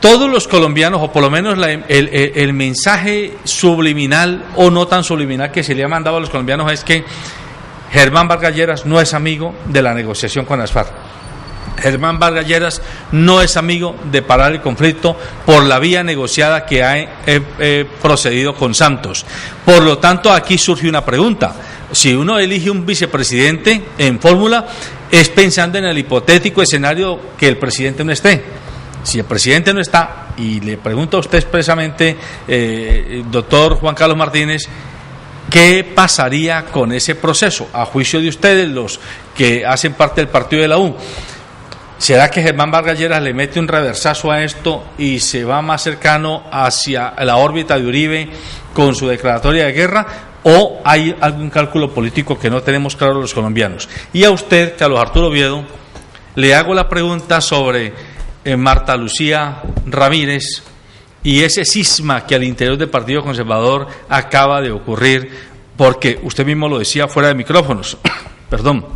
Todos los colombianos, o por lo menos el mensaje subliminal o no tan subliminal que se le ha mandado a los colombianos, es que Germán Vargas Lleras no es amigo de la negociación con las FARC. Germán Vargas Lleras no es amigo de parar el conflicto por la vía negociada que ha procedido con Santos. Por lo tanto, aquí surge una pregunta. Si uno elige un vicepresidente en fórmula, es pensando en el hipotético escenario que el presidente no esté. Si el presidente no está, y le pregunto a usted expresamente, doctor Juan Carlos Martínez, ¿qué pasaría con ese proceso? A juicio de ustedes, los que hacen parte del partido de la U, ¿será que Germán Vargas Lleras le mete un reversazo a esto y se va más cercano hacia la órbita de Uribe con su declaratoria de guerra? ¿O hay algún cálculo político que no tenemos claro los colombianos? Y a usted, Carlos Arturo Oviedo, le hago la pregunta sobre Marta Lucía Ramírez y ese cisma que al interior del Partido Conservador acaba de ocurrir, porque usted mismo lo decía fuera de micrófonos, perdón,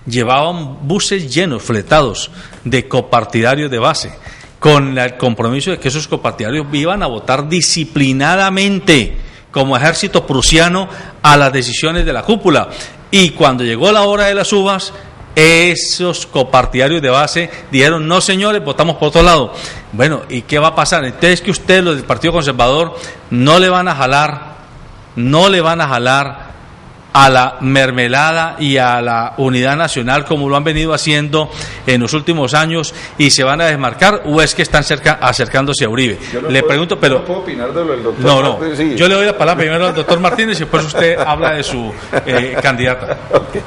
llevaban buses llenos, fletados, de copartidarios de base, con el compromiso de que esos copartidarios iban a votar disciplinadamente, como ejército prusiano, a las decisiones de la cúpula. Y cuando llegó la hora de las uvas, esos copartidarios de base dijeron: no señores, votamos por otro lado. Bueno, ¿y qué va a pasar? Entonces, que ustedes, los del Partido Conservador, no le van a jalar a la mermelada y a la unidad nacional como lo han venido haciendo en los últimos años, y se van a desmarcar, o es que están acercándose a Uribe? Le pregunto, pero no puedo opinar de lo del doctor. No, Martínez, sí. Yo le doy la palabra primero al doctor Martínez y después usted habla de su candidata. Okay.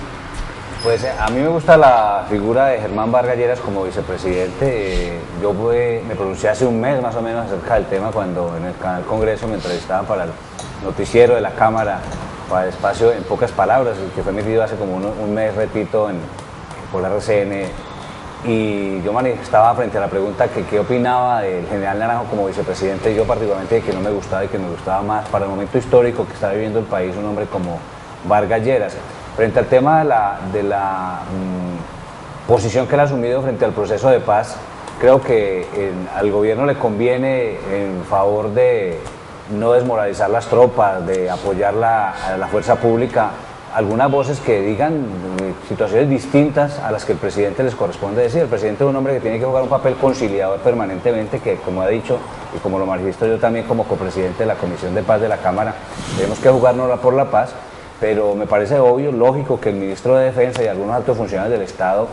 Pues a mí me gusta la figura de Germán Vargas Lleras como vicepresidente. Yo me pronuncié hace un mes más o menos acerca del tema cuando en el canal Congreso me entrevistaban para el noticiero de la Cámara, para el espacio En Pocas Palabras, que fue emitido hace como un mes, repito, por la RCN, y yo manifestaba frente a la pregunta que qué opinaba del general Naranjo como vicepresidente, y yo particularmente que no me gustaba, y que me gustaba más para el momento histórico que está viviendo el país un hombre como Vargas Lleras. Frente al tema de la posición que él ha asumido frente al proceso de paz, creo que al gobierno le conviene, en favor de no desmoralizar las tropas, de apoyar a la fuerza pública, algunas voces que digan situaciones distintas a las que el presidente les corresponde decir. El presidente es un hombre que tiene que jugar un papel conciliador permanentemente, que, como ha dicho y como lo manifiesto yo también como copresidente de la Comisión de Paz de la Cámara, tenemos que jugárnosla por la paz, pero me parece obvio, lógico, que el ministro de Defensa y algunos altos funcionarios del Estado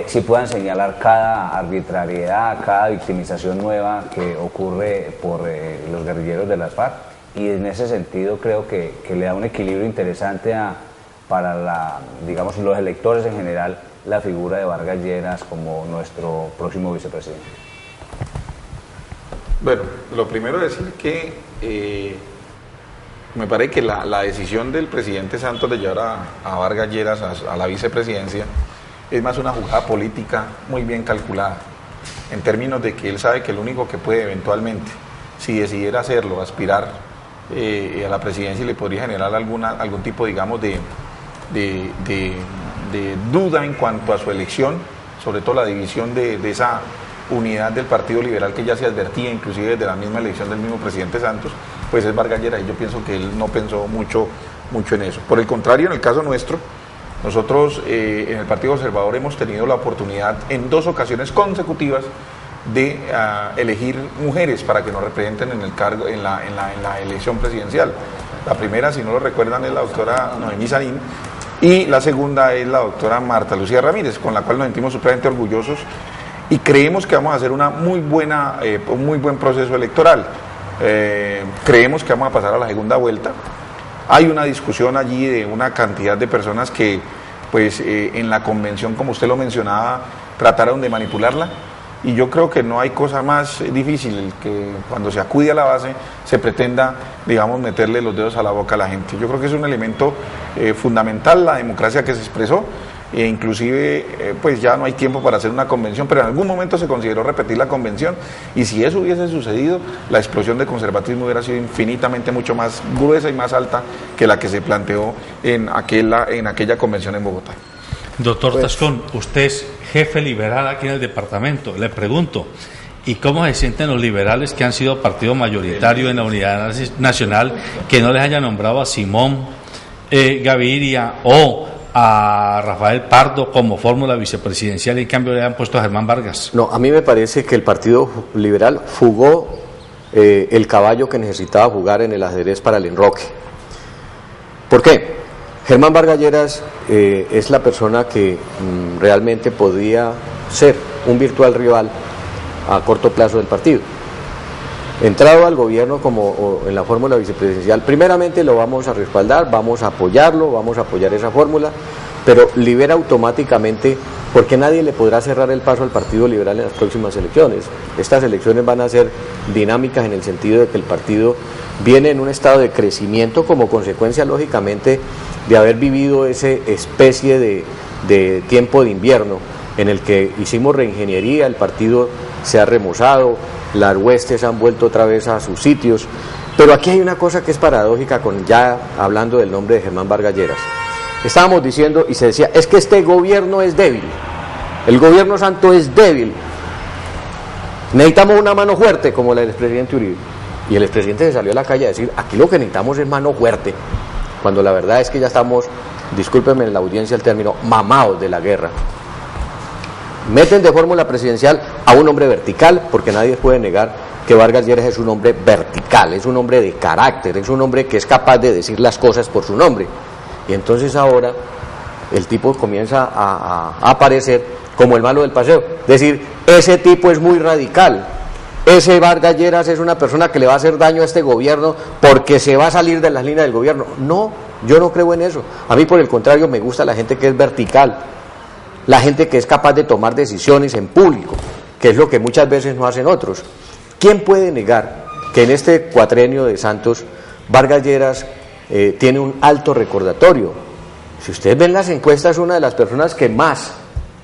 sí puedan señalar cada arbitrariedad, cada victimización nueva que ocurre por los guerrilleros de las FARC, y en ese sentido creo que le da un equilibrio interesante para digamos, los electores en general, la figura de Vargas Lleras como nuestro próximo vicepresidente. Bueno, lo primero es decir que me parece que la decisión del presidente Santos de llevar a Vargas Lleras a la vicepresidencia es más una jugada política muy bien calculada, en términos de que él sabe que el único que puede eventualmente, si decidiera hacerlo, aspirar a la presidencia, y le podría generar algún tipo, digamos, de duda en cuanto a su elección, sobre todo la división de esa unidad del Partido Liberal que ya se advertía inclusive desde la misma elección del mismo presidente Santos, pues es Vargas Lleras, y yo pienso que él no pensó mucho en eso. Por el contrario, en el caso nuestro, nosotros en el Partido Conservador hemos tenido la oportunidad en 2 ocasiones consecutivas de elegir mujeres para que nos representen en el cargo, en la elección presidencial. La primera, si no lo recuerdan, es la doctora Noemí Sanín, y la segunda es la doctora Marta Lucía Ramírez, con la cual nos sentimos supremamente orgullosos y creemos que vamos a hacer un muy buen proceso electoral. Creemos que vamos a pasar a la segunda vuelta. Hay una discusión allí de una cantidad de personas que, pues, en la convención, como usted lo mencionaba, trataron de manipularla, y yo creo que no hay cosa más difícil que cuando se acude a la base se pretenda, digamos, meterle los dedos a la boca a la gente. Yo creo que es un elemento fundamental, la democracia que se expresó, e inclusive pues ya no hay tiempo para hacer una convención, pero en algún momento se consideró repetir la convención, y si eso hubiese sucedido, la explosión de conservatismo hubiera sido infinitamente mucho más gruesa y más alta que la que se planteó en aquella convención en Bogotá. Doctor Tascón, usted es jefe liberal aquí en el departamento. Le pregunto, ¿y cómo se sienten los liberales que han sido partido mayoritario en la unidad nacional, que no les haya nombrado a Simón Gaviria o a Rafael Pardo como fórmula vicepresidencial, y en cambio le han puesto a Germán Vargas? No, a mí me parece que el Partido Liberal jugó el caballo que necesitaba jugar en el ajedrez para el enroque. ¿Por qué? Germán Vargas Lleras es la persona que realmente podía ser un virtual rival a corto plazo del partido. Entrado al gobierno como en la fórmula vicepresidencial, primeramente lo vamos a respaldar, vamos a apoyarlo, vamos a apoyar esa fórmula, pero libera automáticamente, porque nadie le podrá cerrar el paso al Partido Liberal en las próximas elecciones. Estas elecciones van a ser dinámicas en el sentido de que el partido viene en un estado de crecimiento como consecuencia, lógicamente, de haber vivido esa especie de tiempo de invierno en el que hicimos reingeniería, el partido se ha remozado, las huestes han vuelto otra vez a sus sitios, pero aquí hay una cosa que es paradójica, ya hablando del nombre de Germán Vargas Lleras. Estábamos diciendo y se decía, es que este gobierno es débil, el gobierno Santo es débil, necesitamos una mano fuerte como la del expresidente Uribe, y el expresidente se salió a la calle a decir, aquí lo que necesitamos es mano fuerte, cuando la verdad es que ya estamos, discúlpenme en la audiencia el término, mamados de la guerra. Meten de fórmula presidencial a un hombre vertical, porque nadie puede negar que Vargas Lleras es un hombre vertical, es un hombre de carácter, es un hombre que es capaz de decir las cosas por su nombre. Y entonces ahora el tipo comienza a aparecer como el malo del paseo. Es decir, ese tipo es muy radical, ese Vargas Lleras es una persona que le va a hacer daño a este gobierno porque se va a salir de las líneas del gobierno. No, yo no creo en eso. A mí, por el contrario, me gusta la gente que es vertical, la gente que es capaz de tomar decisiones en público, que es lo que muchas veces no hacen otros. ¿Quién puede negar que en este cuatrenio de Santos Vargas Lleras tiene un alto recordatorio? Si ustedes ven las encuestas, una de las personas que más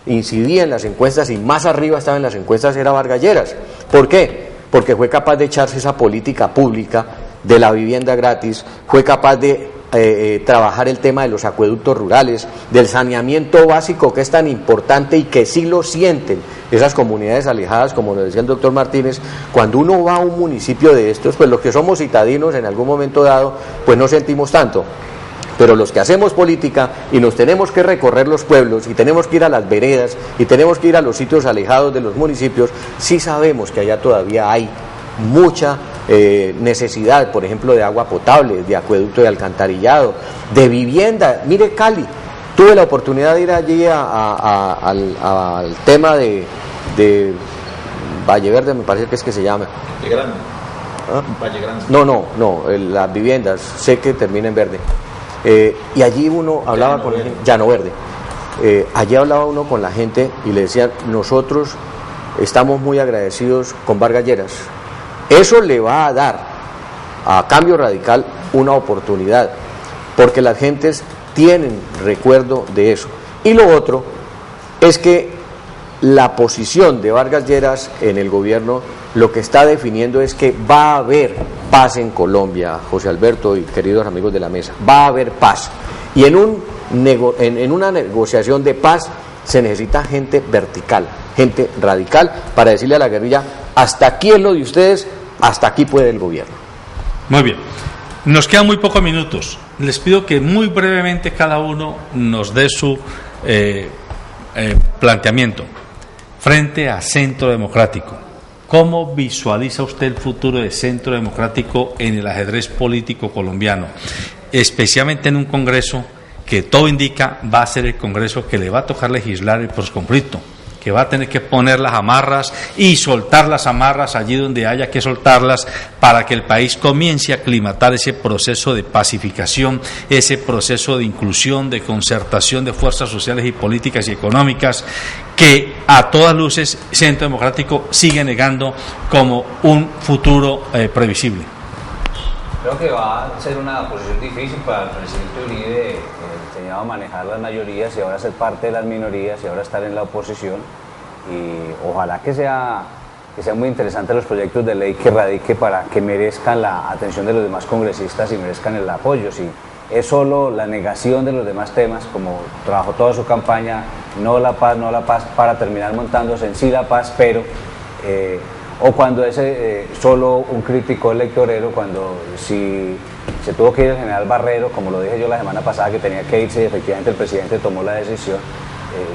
incidía en las encuestas y más arriba estaba en las encuestas era Vargas Lleras. ¿Por qué? Porque fue capaz de echarse esa política pública de la vivienda gratis, fue capaz de trabajar el tema de los acueductos rurales, del saneamiento básico, que es tan importante y que sí lo sienten esas comunidades alejadas, como lo decía el doctor Martínez. Cuando uno va a un municipio de estos, pues los que somos citadinos en algún momento dado, pues no sentimos tanto. Pero los que hacemos política y nos tenemos que recorrer los pueblos y tenemos que ir a las veredas y tenemos que ir a los sitios alejados de los municipios, sí sabemos que allá todavía hay mucha necesidad, por ejemplo, de agua potable, de acueducto de alcantarillado, de vivienda. Mire Cali, tuve la oportunidad de ir allí al tema de Valle Verde, me parece que es que se llama. Valle Grande. ¿Ah? Valle Grande. No, las viviendas, sé que termina en verde. Y allí uno hablaba con la gente, Llano Verde. Allí hablaba uno con la gente y le decían: nosotros estamos muy agradecidos con Vargas Lleras. Eso le va a dar a Cambio Radical una oportunidad, porque las gentes tienen recuerdo de eso. Y lo otro es que la posición de Vargas Lleras en el gobierno lo que está definiendo es que va a haber paz en Colombia, José Alberto y queridos amigos de la mesa, va a haber paz. Y en una negociación de paz se necesita gente vertical, gente radical, para decirle a la guerrilla: hasta aquí es lo de ustedes, hasta aquí puede el gobierno. Muy bien, nos quedan muy pocos minutos. Les pido que muy brevemente cada uno nos dé su planteamiento frente a Centro Democrático. ¿Cómo visualiza usted el futuro de Centro Democrático en el ajedrez político colombiano? Especialmente en un Congreso que todo indica va a ser el Congreso que le va a tocar legislar el posconflicto, que va a tener que poner las amarras y soltar las amarras allí donde haya que soltarlas, para que el país comience a aclimatar ese proceso de pacificación, ese proceso de inclusión, de concertación de fuerzas sociales y políticas y económicas, que a todas luces Centro Democrático sigue negando como un futuro previsible. Creo que va a ser una posición difícil para el presidente Uribe, enseñado a manejar las mayorías y ahora ser parte de las minorías y ahora estar en la oposición. Y ojalá que sean muy interesantes los proyectos de ley que radique para que merezcan la atención de los demás congresistas y merezcan el apoyo. Si es solo la negación de los demás temas, como trabajó toda su campaña, no la paz, para terminar montándose en sí la paz, pero... o cuando es solo un crítico electorero, cuando si se tuvo que ir el general Barrero, como lo dije yo la semana pasada, que tenía que irse y efectivamente el presidente tomó la decisión,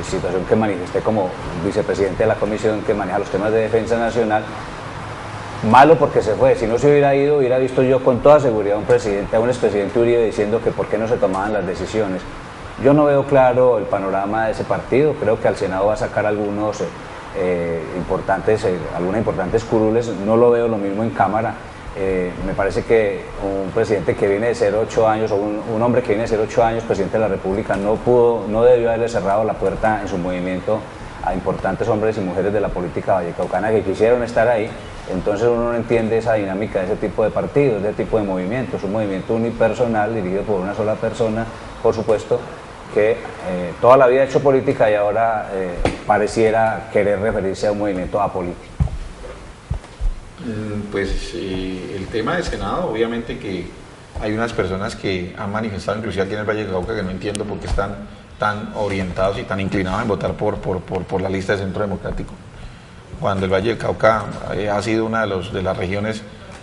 situación que manifesté como vicepresidente de la comisión que maneja los temas de defensa nacional. Malo porque se fue. Si no se hubiera ido, hubiera visto yo con toda seguridad a un expresidente Uribe diciendo que por qué no se tomaban las decisiones. Yo no veo claro el panorama de ese partido. Creo que al Senado va a sacar algunas importantes curules. No lo veo lo mismo en Cámara. Me parece que un presidente que viene de ser 8 años, o un hombre que viene de ser 8 años presidente de la República, no debió haberle cerrado la puerta en su movimiento a importantes hombres y mujeres de la política vallecaucana que quisieron estar ahí. Entonces uno no entiende esa dinámica de ese tipo de partidos, de ese tipo de movimientos. Un movimiento unipersonal dirigido por una sola persona, por supuesto, que toda la vida ha hecho política y ahora pareciera querer referirse a un movimiento apolítico. Pues el tema del Senado, obviamente que hay unas personas que han manifestado, inclusive aquí en el Valle del Cauca, que no entiendo por qué están tan orientados y tan inclinados en votar por la lista de Centro Democrático, cuando el Valle del Cauca ha sido una de las regiones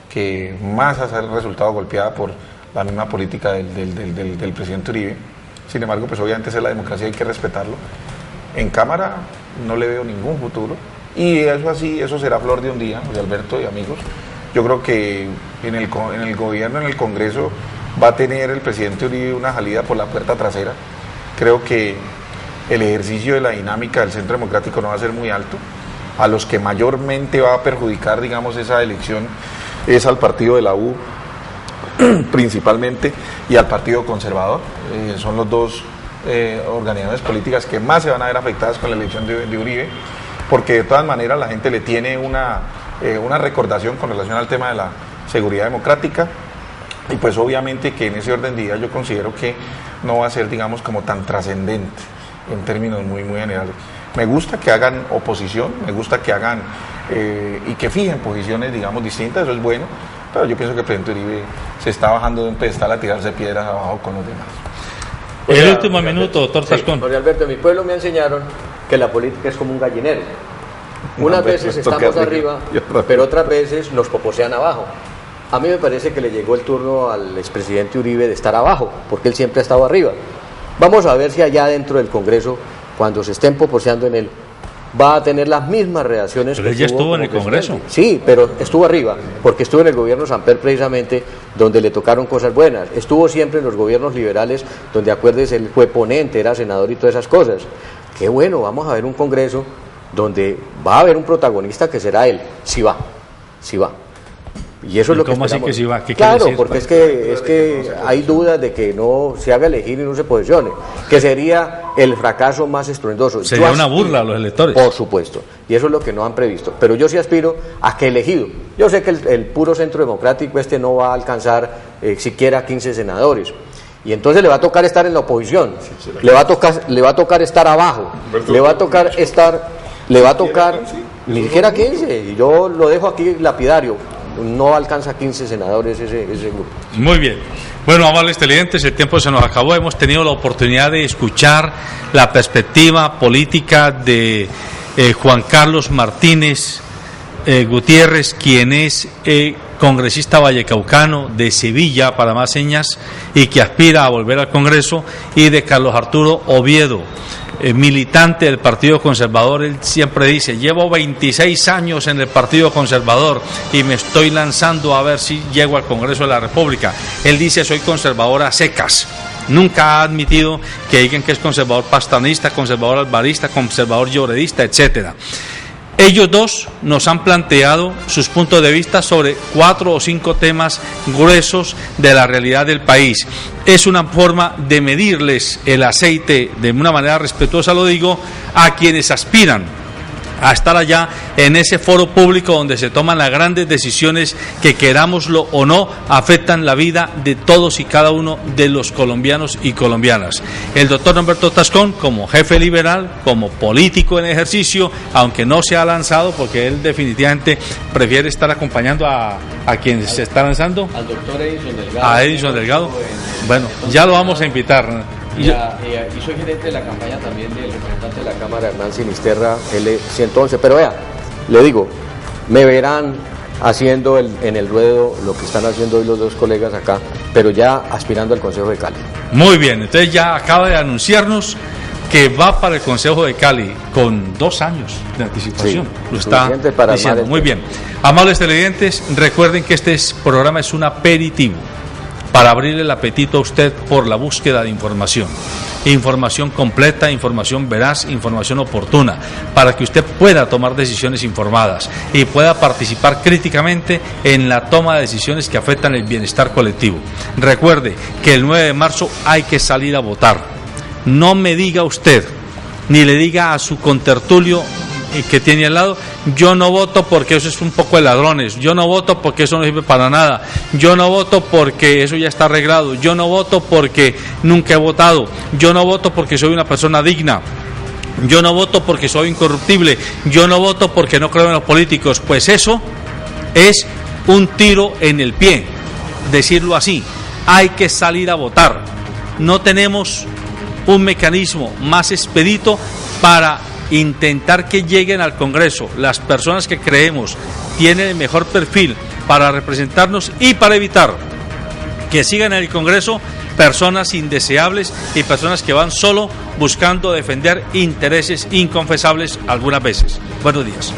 que más ha resultado golpeada por la misma política del presidente Uribe. Sin embargo, pues obviamente esa es la democracia, hay que respetarlo. En Cámara no le veo ningún futuro, y eso será flor de un día, José Alberto y amigos. Yo creo que en el gobierno, en el Congreso, va a tener el presidente Uribe una salida por la puerta trasera. Creo que el ejercicio de la dinámica del Centro Democrático no va a ser muy alto. A los que mayormente va a perjudicar, digamos, esa elección es al partido de la U principalmente, y al Partido Conservador. Son los dos organizaciones políticas que más se van a ver afectadas con la elección de Uribe, porque de todas maneras la gente le tiene una recordación con relación al tema de la seguridad democrática, y pues obviamente que en ese orden de ideas yo considero que no va a ser, digamos, como tan trascendente en términos muy generales. Me gusta que hagan oposición, me gusta que hagan y que fijen posiciones, digamos, distintas, eso es bueno, pero yo pienso que el presidente Uribe se está bajando de un pedestal a tirarse piedras abajo con los demás. El último minuto, doctor Tascón. Jorge Alberto, en mi pueblo me enseñaron que la política es como un gallinero. Unas veces estamos arriba, pero otras veces nos poposean abajo. A mí me parece que le llegó el turno al expresidente Uribe de estar abajo, porque él siempre ha estado arriba. Vamos a ver si allá dentro del Congreso, cuando se estén poposeando en él, va a tener las mismas reacciones. Pero ella estuvo en el Congreso. Sí, pero estuvo arriba, porque estuvo en el gobierno Samper precisamente, donde le tocaron cosas buenas. Estuvo siempre en los gobiernos liberales, donde acuérdese, él fue ponente, era senador y todas esas cosas. Qué bueno, vamos a ver un Congreso donde va a haber un protagonista que será él, si va. Y eso es lo que ¿Cómo esperamos. así que si va? ¿Qué claro, quiere decir? porque es que hay dudas de que no se haga elegir y no se posicione, que sería el fracaso más estruendoso. Sería una burla a los electores. Por supuesto, y eso es lo que no han previsto. Pero yo sí aspiro a que elegido. Yo sé que el puro centro democrático no va a alcanzar siquiera 15 senadores. Y entonces le va a tocar estar en la oposición, le va a tocar estar abajo, le va a tocar ni siquiera 15, y yo lo dejo aquí lapidario, no alcanza 15 senadores ese grupo. Muy bien. Bueno, amables televidentes, el tiempo se nos acabó. Hemos tenido la oportunidad de escuchar la perspectiva política de Juan Carlos Martínez Gutiérrez, quien es congresista vallecaucano de Sevilla, para más señas, y que aspira a volver al Congreso, y de Carlos Arturo Oviedo, militante del Partido Conservador. Él siempre dice: llevo 26 años en el Partido Conservador y me estoy lanzando a ver si llego al Congreso de la República. Él dice: soy conservador a secas. Nunca ha admitido que digan que es conservador pastanista, conservador alvarista, conservador lloredista, etcétera. Ellos dos nos han planteado sus puntos de vista sobre 4 o 5 temas gruesos de la realidad del país. Es una forma de medirles el aceite, de una manera respetuosa lo digo, a quienes aspiran a estar allá en ese foro público donde se toman las grandes decisiones que, querámoslo o no, afectan la vida de todos y cada uno de los colombianos y colombianas. El doctor Humberto Tascón, como jefe liberal, como político en ejercicio, aunque no se ha lanzado, porque él definitivamente prefiere estar acompañando a quien se está lanzando, Al doctor Edison Delgado. a Edison Delgado. Bueno, ya lo vamos a invitar. Y soy gerente de la campaña también del representante de la Cámara, Hernán Sinisterra, L111. Pero vea, le digo, me verán haciendo en el ruedo lo que están haciendo hoy los dos colegas acá, pero ya aspirando al Consejo de Cali. Muy bien, entonces ya acaba de anunciarnos que va para el Consejo de Cali con 2 años de anticipación. Sí, lo está diciendo. Muy bien. Amables televidentes, recuerden que este programa es un aperitivo para abrir el apetito a usted por la búsqueda de información. Información completa, información veraz, información oportuna, para que usted pueda tomar decisiones informadas y pueda participar críticamente en la toma de decisiones que afectan el bienestar colectivo. Recuerde que el 9 de marzo hay que salir a votar. No me diga usted, ni le diga a su contertulio que tiene al lado: yo no voto porque eso es un poco de ladrones, yo no voto porque eso no sirve para nada, yo no voto porque eso ya está arreglado, yo no voto porque nunca he votado, yo no voto porque soy una persona digna, yo no voto porque soy incorruptible, yo no voto porque no creo en los políticos. Pues eso es un tiro en el pie, decirlo así. Hay que salir a votar. No tenemos un mecanismo más expedito para intentar que lleguen al Congreso las personas que creemos tienen el mejor perfil para representarnos y para evitar que sigan en el Congreso personas indeseables y personas que van solo buscando defender intereses inconfesables algunas veces. Buenos días.